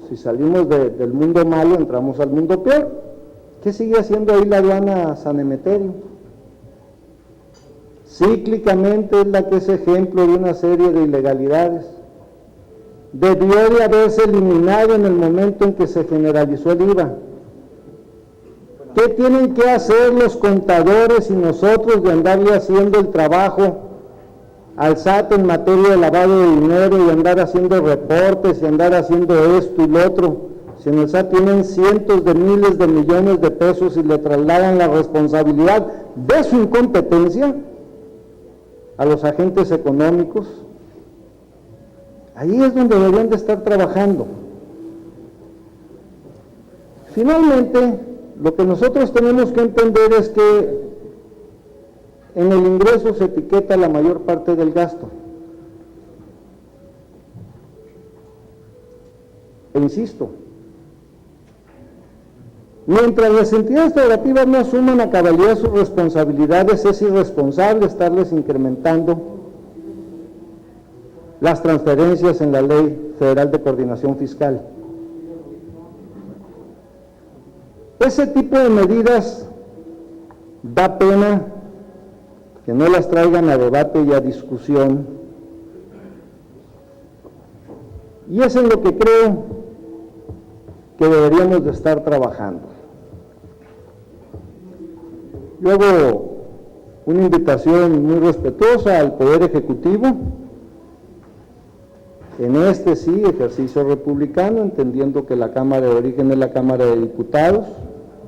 si salimos del mundo malo, entramos al mundo peor. ¿Qué sigue haciendo ahí la aduana San Emeterio? Cíclicamente es la que es ejemplo de una serie de ilegalidades. Debió de haberse eliminado en el momento en que se generalizó el IVA. ¿Qué tienen que hacer los contadores y nosotros de andarle haciendo el trabajo al SAT en materia de lavado de dinero y andar haciendo reportes y andar haciendo esto y lo otro? Si en el SAT tienen cientos de miles de millones de pesos y le trasladan la responsabilidad de su incompetencia a los agentes económicos, ahí es donde deberían de estar trabajando. Finalmente, lo que nosotros tenemos que entender es que en el ingreso se etiqueta la mayor parte del gasto. E insisto, mientras las entidades federativas no asuman a cabalidad sus responsabilidades, es irresponsable estarles incrementando las transferencias en la Ley Federal de Coordinación Fiscal. Ese tipo de medidas da pena que no las traigan a debate y a discusión, y es en lo que creo que deberíamos de estar trabajando. Yo hago una invitación muy respetuosa al Poder Ejecutivo, en este sí, ejercicio republicano, entendiendo que la Cámara de Origen es la Cámara de Diputados,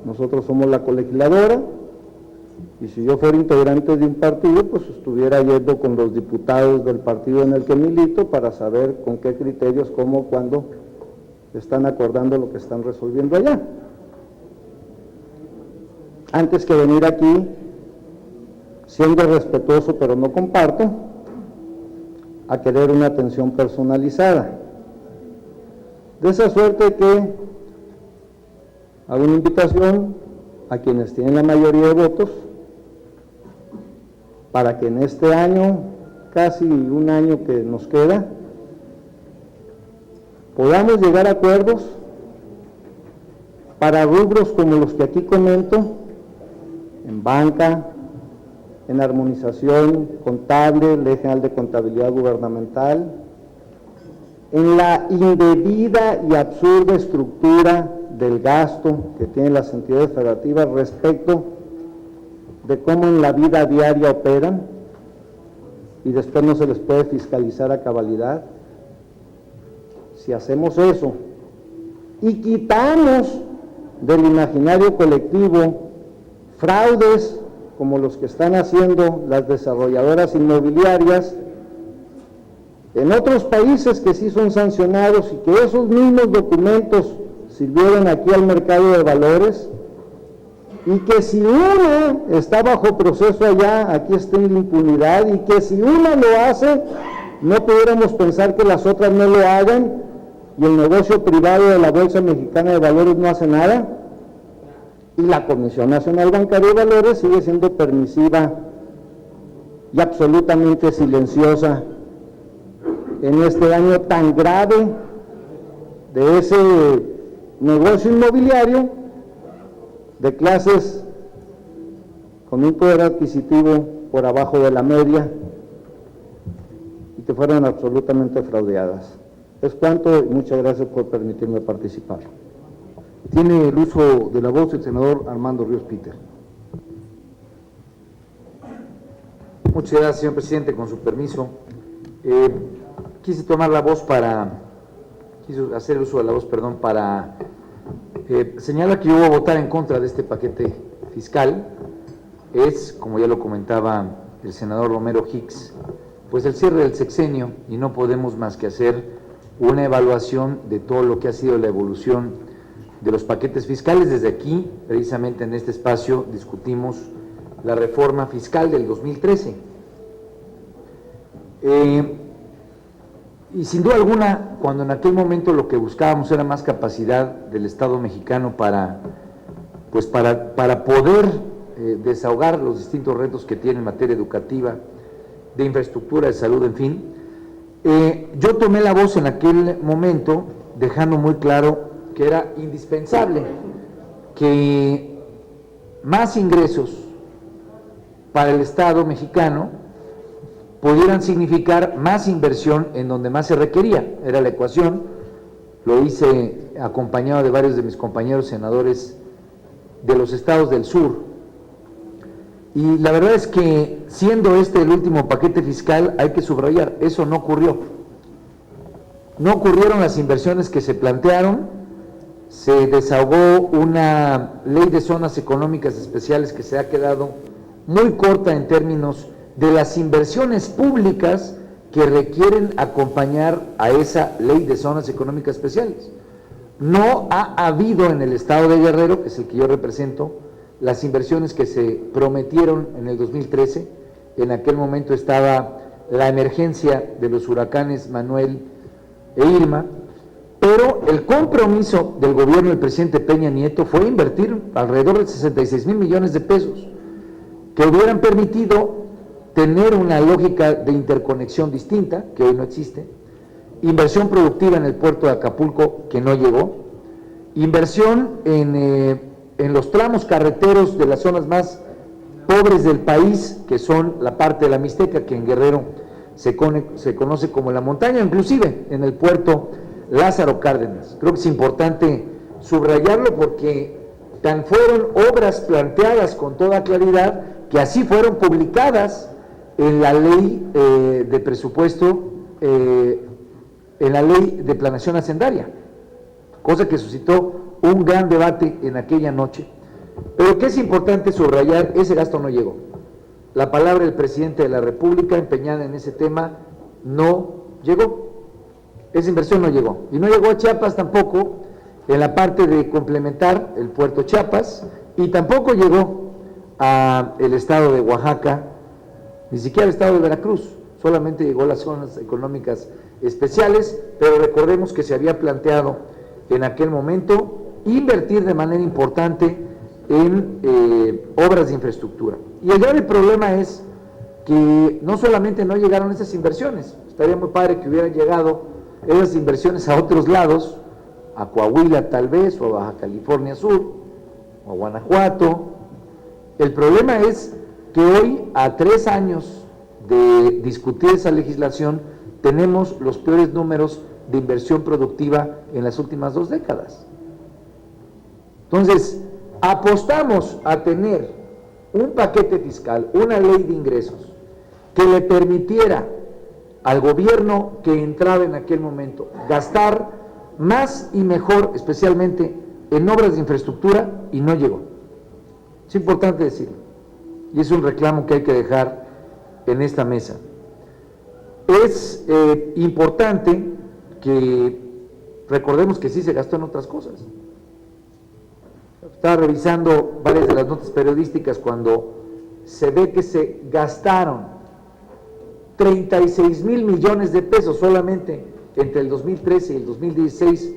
nosotros somos la colegisladora, y si yo fuera integrante de un partido, pues estuviera yendo con los diputados del partido en el que milito para saber con qué criterios, cómo, cuándo están acordando lo que están resolviendo allá. Antes que venir aquí, siendo respetuoso pero no comparto, a querer una atención personalizada. De esa suerte que hago una invitación a quienes tienen la mayoría de votos para que en este año, casi un año que nos queda, podamos llegar a acuerdos para rubros como los que aquí comento, en banca, en armonización contable, Ley General de Contabilidad Gubernamental, en la indebida y absurda estructura del gasto que tienen las entidades federativas respecto de cómo en la vida diaria operan y después no se les puede fiscalizar a cabalidad. Si hacemos eso y quitamos del imaginario colectivo fraudes como los que están haciendo las desarrolladoras inmobiliarias en otros países que sí son sancionados y que esos mismos documentos sirvieron aquí al mercado de valores, y que si uno está bajo proceso allá, aquí está en la impunidad, y que si uno lo hace, no pudiéramos pensar que las otras no lo hagan, y el negocio privado de la Bolsa Mexicana de Valores no hace nada, y la Comisión Nacional Bancaria de Valores sigue siendo permisiva y absolutamente silenciosa en este daño tan grave de ese negocio inmobiliario de clases con un poder adquisitivo por abajo de la media y que fueron absolutamente fraudeadas. Es cuanto, y muchas gracias por permitirme participar. Tiene el uso de la voz el senador Armando Ríos Peter. Muchas gracias, señor presidente, con su permiso. Quise hacer uso de la voz, para señalar que yo voy a votar en contra de este paquete fiscal. Es, como ya lo comentaba el senador Romero Hicks, pues el cierre del sexenio, y no podemos más que hacer una evaluación de todo lo que ha sido la evolución de los paquetes fiscales. Desde aquí, precisamente en este espacio, discutimos la reforma fiscal del 2013. Y sin duda alguna, cuando en aquel momento lo que buscábamos era más capacidad del Estado mexicano para poder desahogar los distintos retos que tiene en materia educativa, de infraestructura, de salud, en fin, yo tomé la voz en aquel momento dejando muy claro que era indispensable que más ingresos para el Estado mexicano pudieran significar más inversión en donde más se requería. Era la ecuación. Lo hice acompañado de varios de mis compañeros senadores de los estados del sur. Y la verdad es que, siendo este el último paquete fiscal, hay que subrayar, eso no ocurrió. No ocurrieron las inversiones que se plantearon, se desahogó una ley de zonas económicas especiales que se ha quedado muy corta en términos de las inversiones públicas que requieren acompañar a esa ley de zonas económicas especiales. No ha habido en el estado de Guerrero, que es el que yo represento, las inversiones que se prometieron en el 2013. En aquel momento estaba la emergencia de los huracanes Manuel e Irma, pero el compromiso del gobierno del presidente Peña Nieto fue invertir alrededor de 66,000 millones de pesos, que hubieran permitido tener una lógica de interconexión distinta, que hoy no existe, inversión productiva en el puerto de Acapulco, que no llegó, inversión en los tramos carreteros de las zonas más pobres del país, que son la parte de la Mixteca, que en Guerrero se conoce como la montaña, inclusive en el puerto Lázaro Cárdenas. Creo que es importante subrayarlo porque tan fueron obras planteadas con toda claridad que así fueron publicadas en la ley de presupuesto, en la ley de planeación hacendaria, cosa que suscitó un gran debate en aquella noche. Pero que es importante subrayar, ese gasto no llegó. La palabra del presidente de la República empeñada en ese tema no llegó. Esa inversión no llegó. Y no llegó a Chiapas tampoco, en la parte de complementar el puerto Chiapas, y tampoco llegó al estado de Oaxaca, ni siquiera al estado de Veracruz, solamente llegó a las zonas económicas especiales, pero recordemos que se había planteado en aquel momento invertir de manera importante en obras de infraestructura. Y el grave problema es que no solamente no llegaron esas inversiones, estaría muy padre que hubieran llegado esas inversiones a otros lados, a Coahuila tal vez, o a Baja California Sur, o a Guanajuato. El problema es que hoy, a 3 años de discutir esa legislación, tenemos los peores números de inversión productiva en las últimas 2 décadas. Entonces, apostamos a tener un paquete fiscal, una ley de ingresos, que le permitiera al gobierno que entraba en aquel momento gastar más y mejor, especialmente en obras de infraestructura, y no llegó. Es importante decirlo, y es un reclamo que hay que dejar en esta mesa. Es importante que recordemos que sí se gastó en otras cosas. Estaba revisando varias de las notas periodísticas cuando se ve que se gastaron 36,000 millones de pesos solamente entre el 2013 y el 2016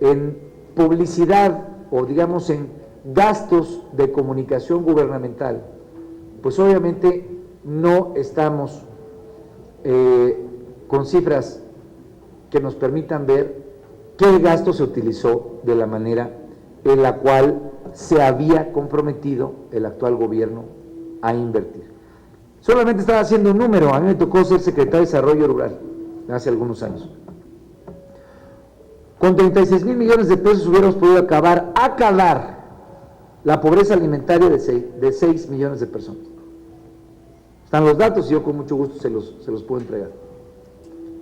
en publicidad o digamos en gastos de comunicación gubernamental. Pues obviamente no estamos con cifras que nos permitan ver qué gasto se utilizó de la manera en la cual se había comprometido el actual gobierno a invertir. Solamente estaba haciendo un número, a mí me tocó ser secretario de Desarrollo Rural hace algunos años. Con 36,000 millones de pesos hubiéramos podido acabar la pobreza alimentaria de 6 millones de personas. Están los datos y yo con mucho gusto se los puedo entregar.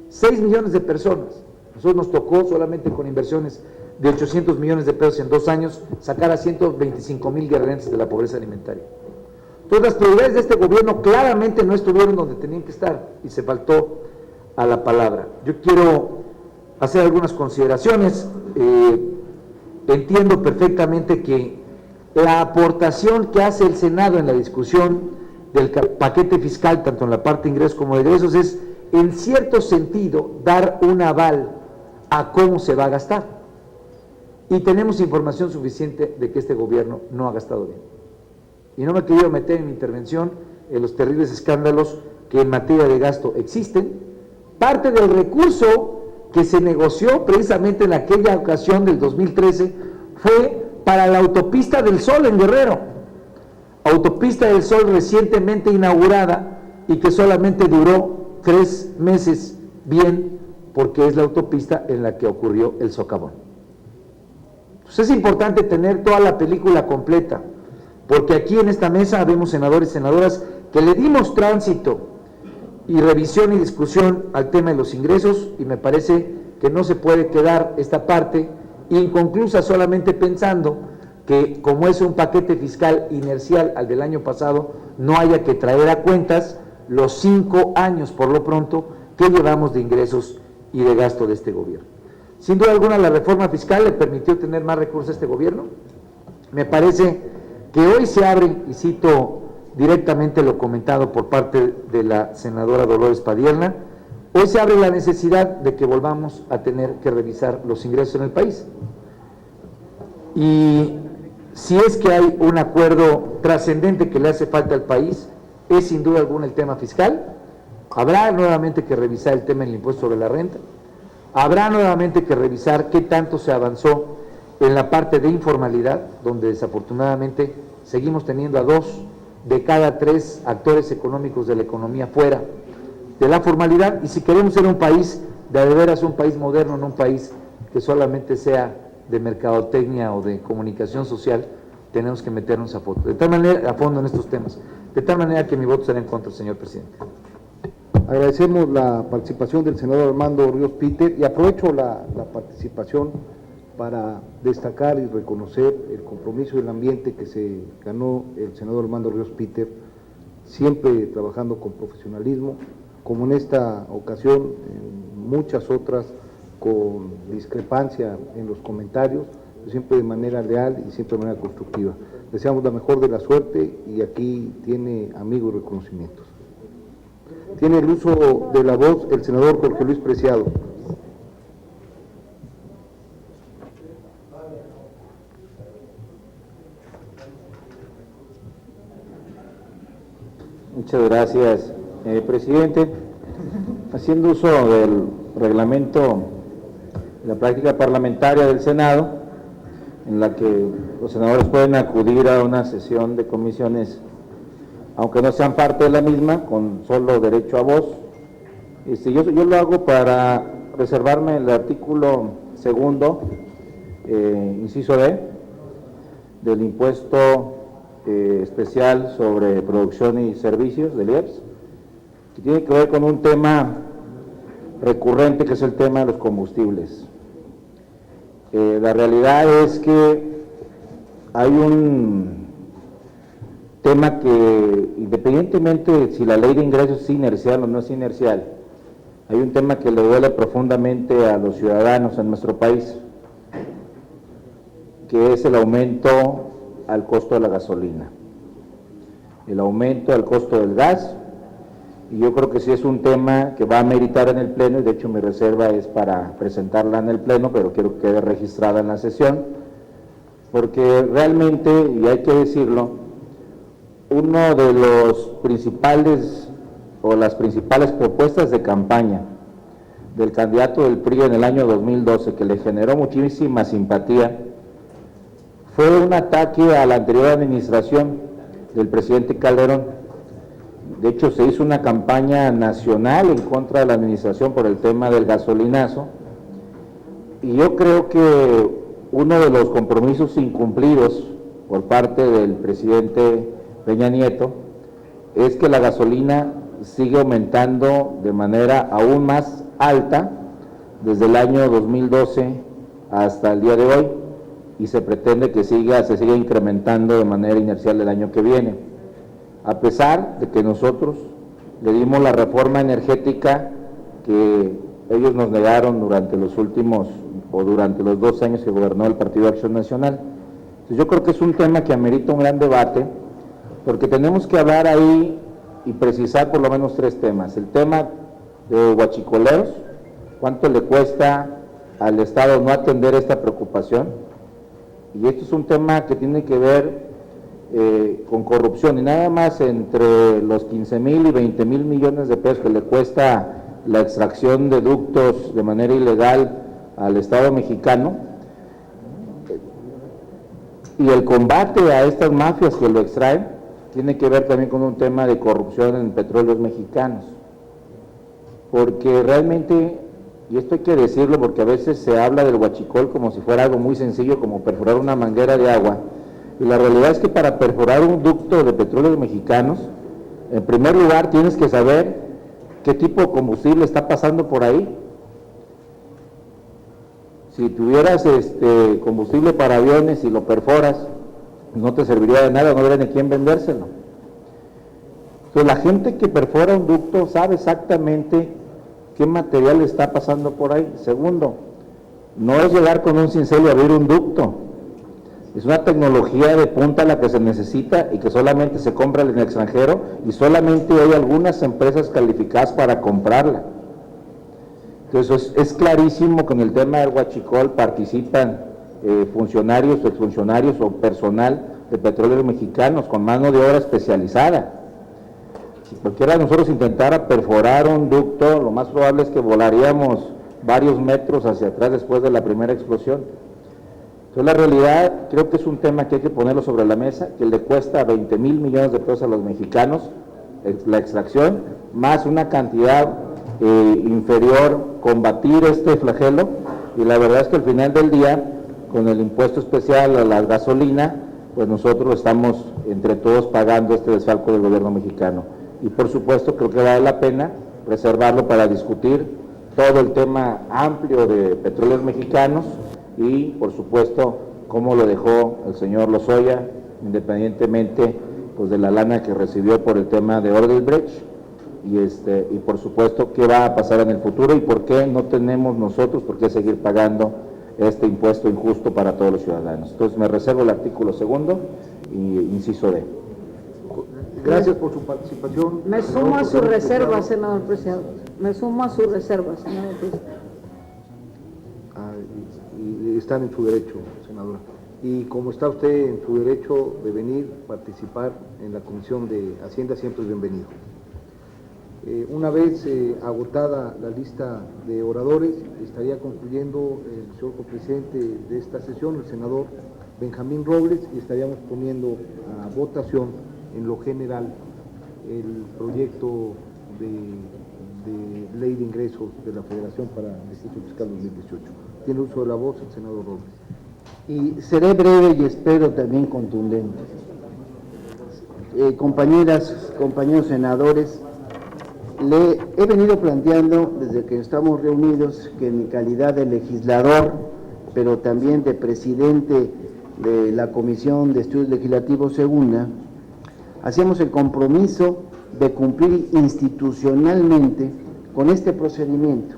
6 millones de personas. Nosotros nos tocó solamente con inversiones de 800 millones de pesos en 2 años sacar a 125,000 guerrerenses de la pobreza alimentaria. Entonces las prioridades de este gobierno claramente no estuvieron donde tenían que estar y se faltó a la palabra. Yo quiero hacer algunas consideraciones. Entiendo perfectamente que la aportación que hace el Senado en la discusión del paquete fiscal, tanto en la parte de ingresos como de egresos, es en cierto sentido dar un aval a cómo se va a gastar. Y tenemos información suficiente de que este gobierno no ha gastado bien. Y no me he querido meter en mi intervención en los terribles escándalos que en materia de gasto existen. Parte del recurso que se negoció precisamente en aquella ocasión del 2013 fue para la Autopista del Sol en Guerrero. Autopista del Sol recientemente inaugurada y que solamente duró 3 meses bien, porque es la autopista en la que ocurrió el socavón. Entonces es importante tener toda la película completa, porque aquí en esta mesa vemos senadores y senadoras que le dimos tránsito y revisión y discusión al tema de los ingresos, y me parece que no se puede quedar esta parte inconclusa solamente pensando que como es un paquete fiscal inercial al del año pasado, no haya que traer a cuentas los 5 años por lo pronto que llevamos de ingresos y de gasto de este gobierno. Sin duda alguna la reforma fiscal le permitió tener más recursos a este gobierno. Me parece que hoy se abren, y cito directamente lo comentado por parte de la senadora Dolores Padierna, hoy se abre la necesidad de que volvamos a tener que revisar los ingresos en el país. Y si es que hay un acuerdo trascendente que le hace falta al país, es sin duda alguna el tema fiscal. Habrá nuevamente que revisar el tema del impuesto sobre la renta, habrá nuevamente que revisar qué tanto se avanzó en la parte de informalidad, donde desafortunadamente seguimos teniendo a 2 de cada 3 actores económicos de la economía fuera de la formalidad, y si queremos ser un país de veras, un país moderno, no un país que solamente sea de mercadotecnia o de comunicación social, tenemos que meternos a fondo en estos temas, de tal manera que mi voto será en contra, señor presidente. Agradecemos la participación del senador Armando Ríos Peter y aprovecho la participación para destacar y reconocer el compromiso y el ambiente que se ganó el senador Armando Ríos Peter, siempre trabajando con profesionalismo, como en esta ocasión, en muchas otras con discrepancia en los comentarios, siempre de manera leal y siempre de manera constructiva. Deseamos la mejor de la suerte y aquí tiene amigos y reconocimientos. Tiene el uso de la voz el senador Jorge Luis Preciado. Muchas gracias, presidente. Haciendo uso del reglamento de la práctica parlamentaria del Senado, en la que los senadores pueden acudir a una sesión de comisiones aunque no sean parte de la misma, con solo derecho a voz. Yo lo hago para reservarme el artículo segundo, inciso D, del impuesto especial sobre producción y servicios del IEPS, que tiene que ver con un tema recurrente, que es el tema de los combustibles. La realidad es que hay un tema que, independientemente de si la ley de ingresos es inercial o no es inercial, hay un tema que le duele profundamente a los ciudadanos en nuestro país, que es el aumento al costo de la gasolina, el aumento al costo del gas, y yo creo que sí es un tema que va a meritar en el Pleno, y de hecho mi reserva es para presentarla en el Pleno, pero quiero que quede registrada en la sesión, porque realmente, y hay que decirlo, uno de los principales o las principales propuestas de campaña del candidato del PRI en el año 2012, que le generó muchísima simpatía, fue un ataque a la anterior administración del presidente Calderón. De hecho, se hizo una campaña nacional en contra de la administración por el tema del gasolinazo, y yo creo que uno de los compromisos incumplidos por parte del presidente Peña Nieto es que la gasolina sigue aumentando de manera aún más alta desde el año 2012 hasta el día de hoy, y se pretende que se siga incrementando de manera inercial el año que viene, a pesar de que nosotros le dimos la reforma energética que ellos nos negaron durante los 2 años que gobernó el Partido Acción Nacional. Entonces yo creo que es un tema que amerita un gran debate, porque tenemos que hablar ahí y precisar por lo menos 3 temas. El tema de huachicoleros, cuánto le cuesta al Estado no atender esta preocupación, y esto es un tema que tiene que ver con corrupción, y nada más entre los 15,000 y 20,000 millones de pesos que le cuesta la extracción de ductos de manera ilegal al Estado mexicano, y el combate a estas mafias que lo extraen, tiene que ver también con un tema de corrupción en petróleos mexicanos, porque realmente, y esto hay que decirlo porque a veces se habla del huachicol como si fuera algo muy sencillo, como perforar una manguera de agua, y la realidad es que para perforar un ducto de petróleos mexicanos, en primer lugar tienes que saber qué tipo de combustible está pasando por ahí. Si tuvieras combustible para aviones y lo perforas, no te serviría de nada, no habría ni quién vendérselo. Entonces la gente que perfora un ducto sabe exactamente qué material está pasando por ahí. Segundo, no es llegar con un cincel y abrir un ducto. Es una tecnología de punta la que se necesita y que solamente se compra en el extranjero, y solamente hay algunas empresas calificadas para comprarla. Entonces es clarísimo que en el tema del huachicol participan funcionarios, exfuncionarios o personal de petróleos mexicanos con mano de obra especializada. Si cualquiera de nosotros intentara perforar un ducto, lo más probable es que volaríamos varios metros hacia atrás después de la primera explosión. Entonces la realidad, creo que es un tema que hay que ponerlo sobre la mesa, que le cuesta 20,000 millones de pesos a los mexicanos la extracción, más una cantidad inferior combatir este flagelo, y la verdad es que al final del día, con el impuesto especial a la gasolina, pues nosotros estamos entre todos pagando este desfalco del gobierno mexicano. Y por supuesto creo que vale la pena reservarlo para discutir todo el tema amplio de petróleos mexicanos, y por supuesto cómo lo dejó el señor Lozoya, independientemente pues de la lana que recibió por el tema de Odebrecht, y por supuesto qué va a pasar en el futuro y por qué no tenemos nosotros por qué seguir pagando este impuesto injusto para todos los ciudadanos. Entonces me reservo el artículo segundo y inciso D. Gracias por su participación. Me sumo a su reserva, senador presidente. Me sumo a su reserva, senador presidente. Y están en su derecho, senadora. Y como está usted en su derecho de venir, participar en la Comisión de Hacienda, siempre es bienvenido. Una vez agotada la lista de oradores, estaría concluyendo el señor copresidente de esta sesión, el senador Benjamín Robles, y estaríamos poniendo a votación en lo general el proyecto de ley de ingresos de la Federación para el ejercicio fiscal 2018. Tiene uso de la voz el senador Robles. Y seré breve y espero también contundente. Compañeras, compañeros senadores, le he venido planteando desde que estamos reunidos que en mi calidad de legislador, pero también de presidente de la Comisión de Estudios Legislativos Segunda, hacíamos el compromiso de cumplir institucionalmente con este procedimiento,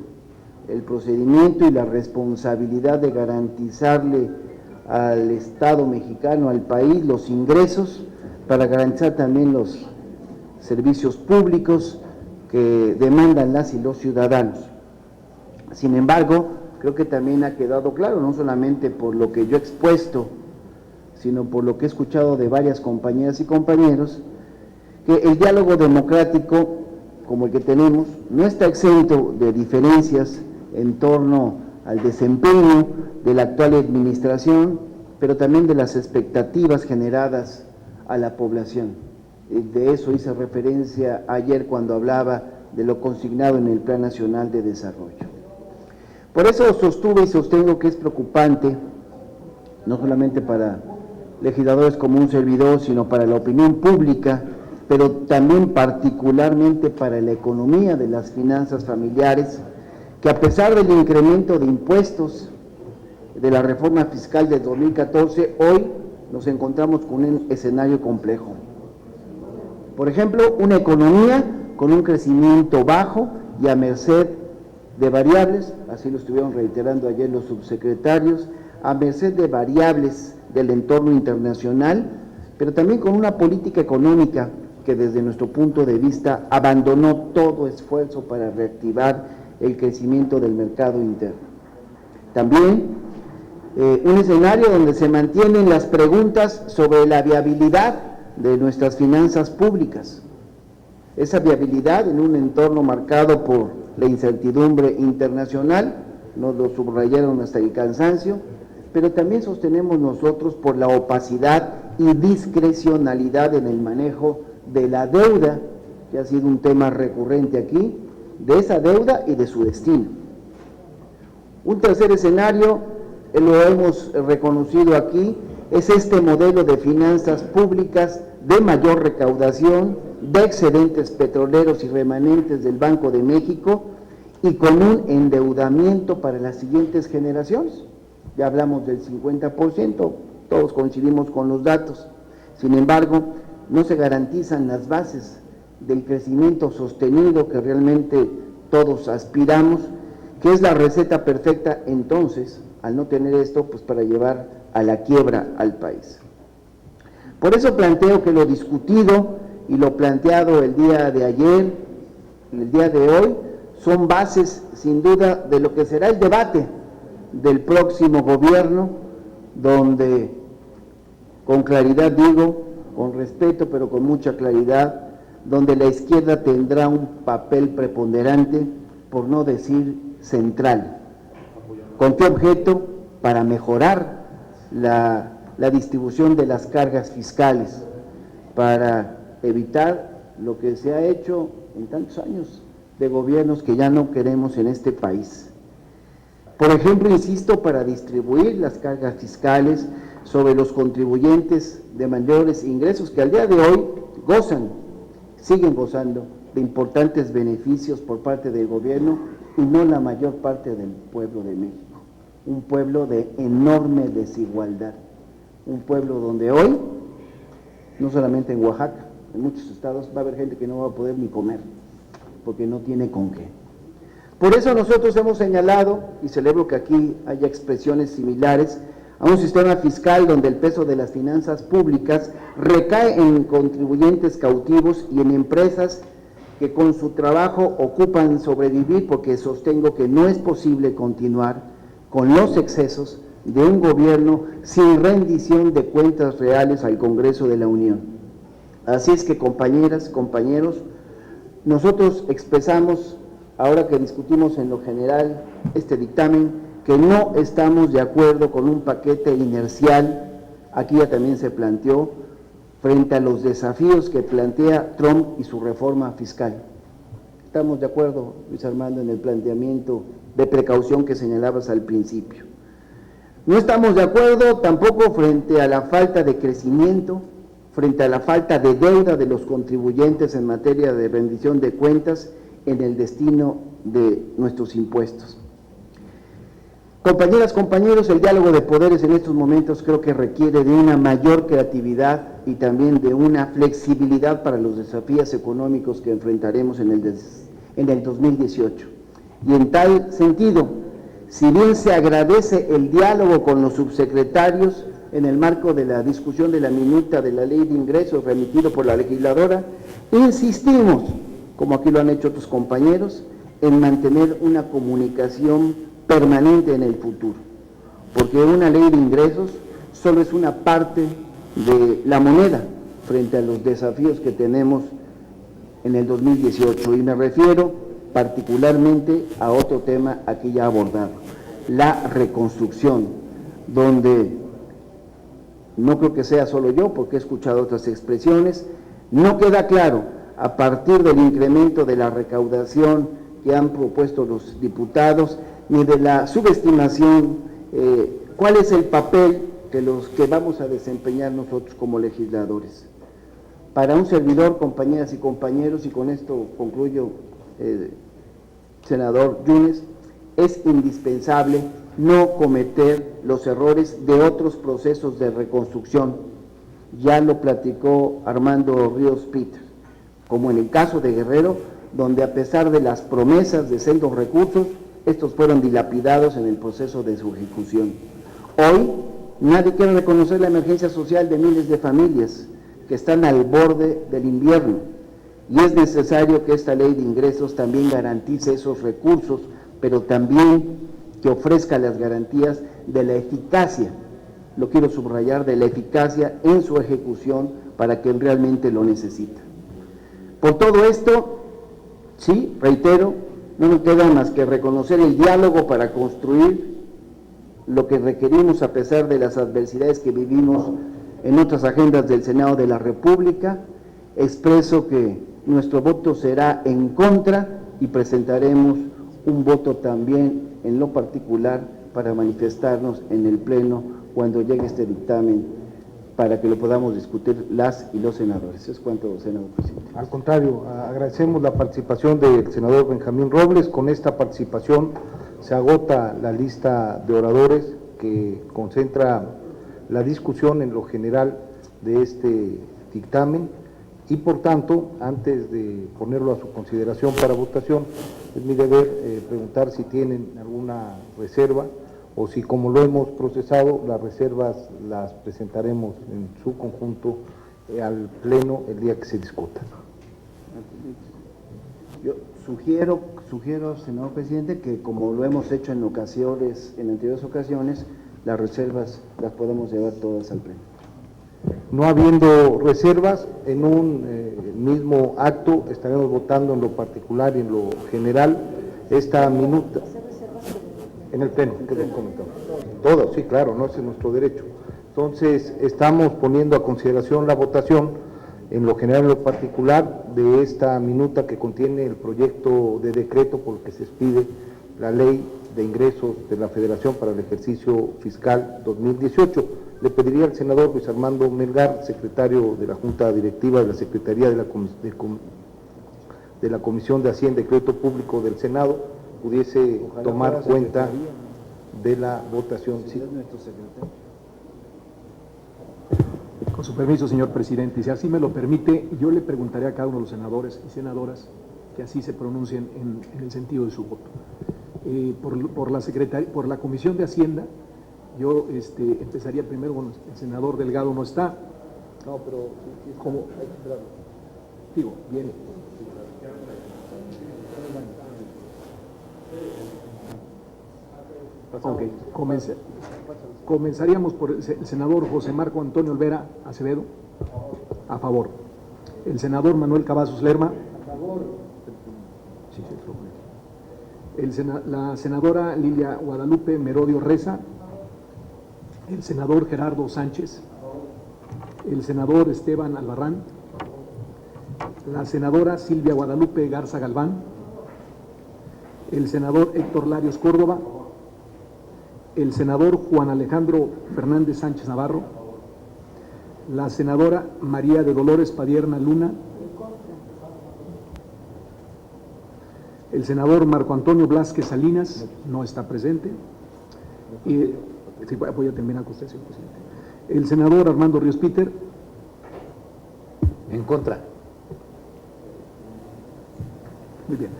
el procedimiento y la responsabilidad de garantizarle al Estado mexicano, al país, los ingresos para garantizar también los servicios públicos que demandan las y los ciudadanos. Sin embargo, creo que también ha quedado claro, no solamente por lo que yo he expuesto, sino por lo que he escuchado de varias compañeras y compañeros, que el diálogo democrático, como el que tenemos, no está exento de diferencias en torno al desempeño de la actual administración, pero también de las expectativas generadas a la población. De eso hice referencia ayer cuando hablaba de lo consignado en el Plan Nacional de Desarrollo. Por eso sostuve y sostengo que es preocupante, no solamente para legisladores como un servidor, sino para la opinión pública, pero también particularmente para la economía de las finanzas familiares, que a pesar del incremento de impuestos de la reforma fiscal de 2014, hoy nos encontramos con un escenario complejo. Por ejemplo, una economía con un crecimiento bajo y a merced de variables, así lo estuvieron reiterando ayer los subsecretarios, a merced de variables del entorno internacional, pero también con una política económica que desde nuestro punto de vista abandonó todo esfuerzo para reactivar el crecimiento del mercado interno. También un escenario donde se mantienen las preguntas sobre la viabilidad de nuestras finanzas públicas. Esa viabilidad en un entorno marcado por la incertidumbre internacional, nos lo subrayaron hasta el cansancio, pero también sostenemos nosotros por la opacidad y discrecionalidad en el manejo de la deuda, que ha sido un tema recurrente aquí, de esa deuda y de su destino. Un tercer escenario, lo hemos reconocido aquí, es este modelo de finanzas públicas de mayor recaudación, de excedentes petroleros y remanentes del Banco de México y con un endeudamiento para las siguientes generaciones. Ya hablamos del 50%, todos coincidimos con los datos. Sin embargo, no se garantizan las bases del crecimiento sostenido que realmente todos aspiramos, que es la receta perfecta entonces, al no tener esto, pues para llevar a la quiebra al país. Por eso planteo que lo discutido y lo planteado el día de ayer, el día de hoy, son bases sin duda de lo que será el debate del próximo gobierno, donde con claridad digo, con respeto pero con mucha claridad, donde la izquierda tendrá un papel preponderante, por no decir central. ¿Con qué objeto? Para mejorar la distribución de las cargas fiscales, para evitar lo que se ha hecho en tantos años de gobiernos que ya no queremos en este país. Por ejemplo, insisto, para distribuir las cargas fiscales sobre los contribuyentes de mayores ingresos que al día de hoy siguen gozando de importantes beneficios por parte del gobierno y no la mayor parte del pueblo de México. Un pueblo de enorme desigualdad, un pueblo donde hoy, no solamente en Oaxaca, en muchos estados va a haber gente que no va a poder ni comer, porque no tiene con qué. Por eso nosotros hemos señalado, y celebro que aquí haya expresiones similares, a un sistema fiscal donde el peso de las finanzas públicas recae en contribuyentes cautivos y en empresas que con su trabajo ocupan sobrevivir, porque sostengo que no es posible continuar con los excesos de un gobierno sin rendición de cuentas reales al Congreso de la Unión. Así es que, compañeras, compañeros, nosotros expresamos, ahora que discutimos en lo general este dictamen, que no estamos de acuerdo con un paquete inercial, aquí ya también se planteó, frente a los desafíos que plantea Trump y su reforma fiscal. Estamos de acuerdo, Luis Armando, en el planteamiento de precaución que señalabas al principio. No estamos de acuerdo tampoco frente a la falta de crecimiento, frente a la falta de deuda de los contribuyentes en materia de rendición de cuentas en el destino de nuestros impuestos. Compañeras, compañeros, el diálogo de poderes en estos momentos creo que requiere de una mayor creatividad y también de una flexibilidad para los desafíos económicos que enfrentaremos en el 2018. Y en tal sentido, si bien se agradece el diálogo con los subsecretarios en el marco de la discusión de la minuta de la Ley de Ingresos remitido por la legisladora, insistimos, como aquí lo han hecho otros compañeros, en mantener una comunicación permanente en el futuro, porque una ley de ingresos solo es una parte de la moneda frente a los desafíos que tenemos en el 2018, y me refiero particularmente a otro tema aquí ya abordado, la reconstrucción, donde no creo que sea solo yo, porque he escuchado otras expresiones, no queda claro, a partir del incremento de la recaudación que han propuesto los diputados, ni de la subestimación, cuál es el papel que vamos a desempeñar nosotros como legisladores. Para un servidor, compañeras y compañeros, y con esto concluyo, senador Yunes, es indispensable no cometer los errores de otros procesos de reconstrucción. Ya lo platicó Armando Ríos Peter, como en el caso de Guerrero, donde a pesar de las promesas de sendos recursos, estos fueron dilapidados en el proceso de su ejecución. Hoy, nadie quiere reconocer la emergencia social de miles de familias que están al borde del invierno, y es necesario que esta ley de ingresos también garantice esos recursos, pero también que ofrezca las garantías de la eficacia, lo quiero subrayar, de la eficacia en su ejecución para quien realmente lo necesita. Por todo esto, sí, reitero, no nos queda más que reconocer el diálogo para construir lo que requerimos a pesar de las adversidades que vivimos en otras agendas del Senado de la República. Expreso que nuestro voto será en contra y presentaremos un voto también en lo particular para manifestarnos en el Pleno cuando llegue este dictamen, para que lo podamos discutir las y los senadores. Es cuanto, senador presidente. Al contrario, agradecemos la participación del senador Benjamín Robles. Con esta participación se agota la lista de oradores que concentra la discusión en lo general de este dictamen, y por tanto, antes de ponerlo a su consideración para votación, es mi deber preguntar si tienen alguna reserva, o si, como lo hemos procesado, las reservas las presentaremos en su conjunto al Pleno el día que se discuta. Yo sugiero, senador presidente, que como lo hemos hecho en anteriores ocasiones, las reservas las podemos llevar todas al Pleno. No habiendo reservas, en un mismo acto estaremos votando en lo particular y en lo general esta minuta. En el Pleno, que hemos comentado. Todo, sí, claro, no, ese es nuestro derecho. Entonces, estamos poniendo a consideración la votación en lo general y en lo particular de esta minuta que contiene el proyecto de decreto por el que se expide la Ley de Ingresos de la Federación para el ejercicio fiscal 2018. Le pediría al senador Luis Armando Melgar, secretario de la Junta Directiva de la Secretaría de la Comisión de Hacienda y Crédito Público del Senado, pudiese tomar cuenta de la votación. Sí. Con su permiso, señor presidente, y si así me lo permite, yo le preguntaré a cada uno de los senadores y senadoras que así se pronuncien en el sentido de su voto. Por la Comisión de Hacienda, yo empezaría primero con el senador Delgado. No está. No, pero ¿cómo? Digo, viene. Ok, comenzaríamos por el senador José Marco Antonio Olvera Acevedo. A favor. El senador Manuel Cavazos Lerma. A favor. Sí, la senadora Lilia Guadalupe Merodio Reza. El senador Gerardo Sánchez. el senador Esteban Albarrán, la senadora Silvia Guadalupe Garza Galván, el senador Héctor Larios Córdoba, el senador Juan Alejandro Fernández Sánchez Navarro, la senadora María de Dolores Padierna Luna, el senador Marco Antonio Blasquez Salinas, no está presente, y sí, voy a terminar con usted, señor presidente. El senador Armando Ríos Peter. En contra. Muy bien.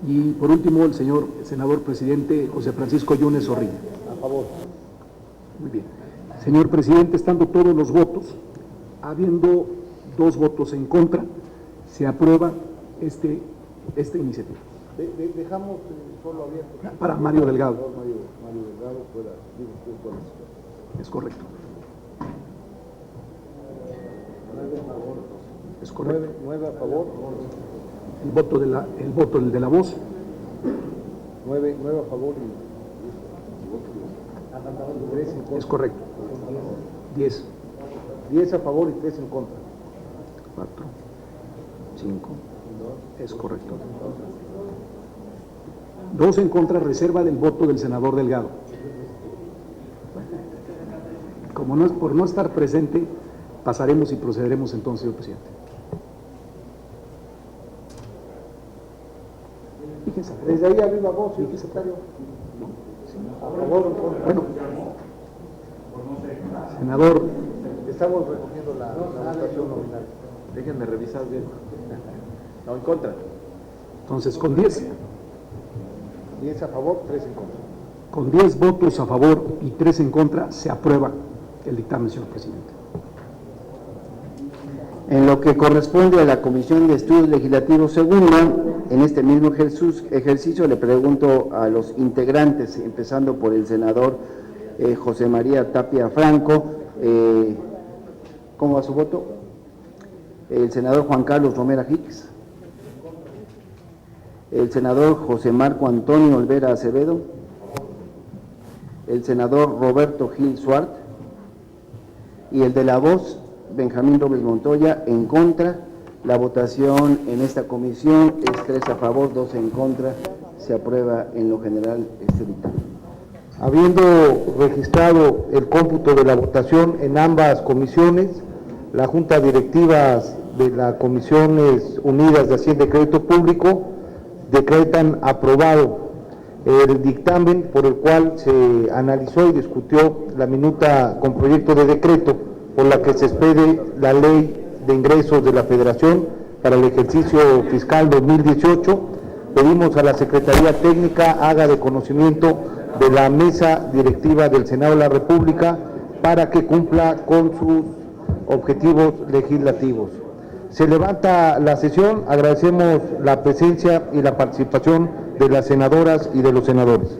Y por último, el señor senador presidente José Francisco Yunes Zorrilla. A favor. Muy bien. Señor presidente, estando todos los votos, habiendo 2 votos en contra, se aprueba esta iniciativa. Dejamos solo abierto. Para Mario Delgado. Mario Delgado fuera. Es correcto. Es correcto. 9 a favor. El voto de la voz. 9 a favor y 3 en contra. Es correcto. 10. 10 a favor y 3 en contra. 4, 5. Es correcto. 2 en contra, reserva del voto del senador Delgado. Como no es por no estar presente, pasaremos y procederemos entonces, señor presidente. Fíjense. Desde ahí a viva voz, señor secretario. A favor o en contra. Bueno, senador. Estamos recogiendo la votación nominal. Déjenme revisar bien. No, en contra. Entonces, con 10. 10 a favor, 3 en contra. Con 10 votos a favor y 3 en contra, se aprueba el dictamen, señor presidente. En lo que corresponde a la Comisión de Estudios Legislativos Segunda, en este mismo ejercicio le pregunto a los integrantes, empezando por el senador José María Tapia Franco, ¿cómo va su voto? El senador Juan Carlos Romera Hicks, el senador José Marco Antonio Olvera Acevedo, el senador Roberto Gil Suart y el de la voz Benjamín Robles Montoya en contra. La votación en esta comisión es 3 a favor, 2 en contra. Se aprueba en lo general este dictamen. Habiendo registrado el cómputo de la votación en ambas comisiones, la Junta Directiva de las Comisiones Unidas de Hacienda y Crédito Público decretan aprobado el dictamen por el cual se analizó y discutió la minuta con proyecto de decreto por la que se expede la Ley de Ingresos de la Federación para el ejercicio fiscal 2018. Pedimos a la Secretaría Técnica haga de conocimiento de la Mesa Directiva del Senado de la República para que cumpla con sus objetivos legislativos. Se levanta la sesión, agradecemos la presencia y la participación de las senadoras y de los senadores.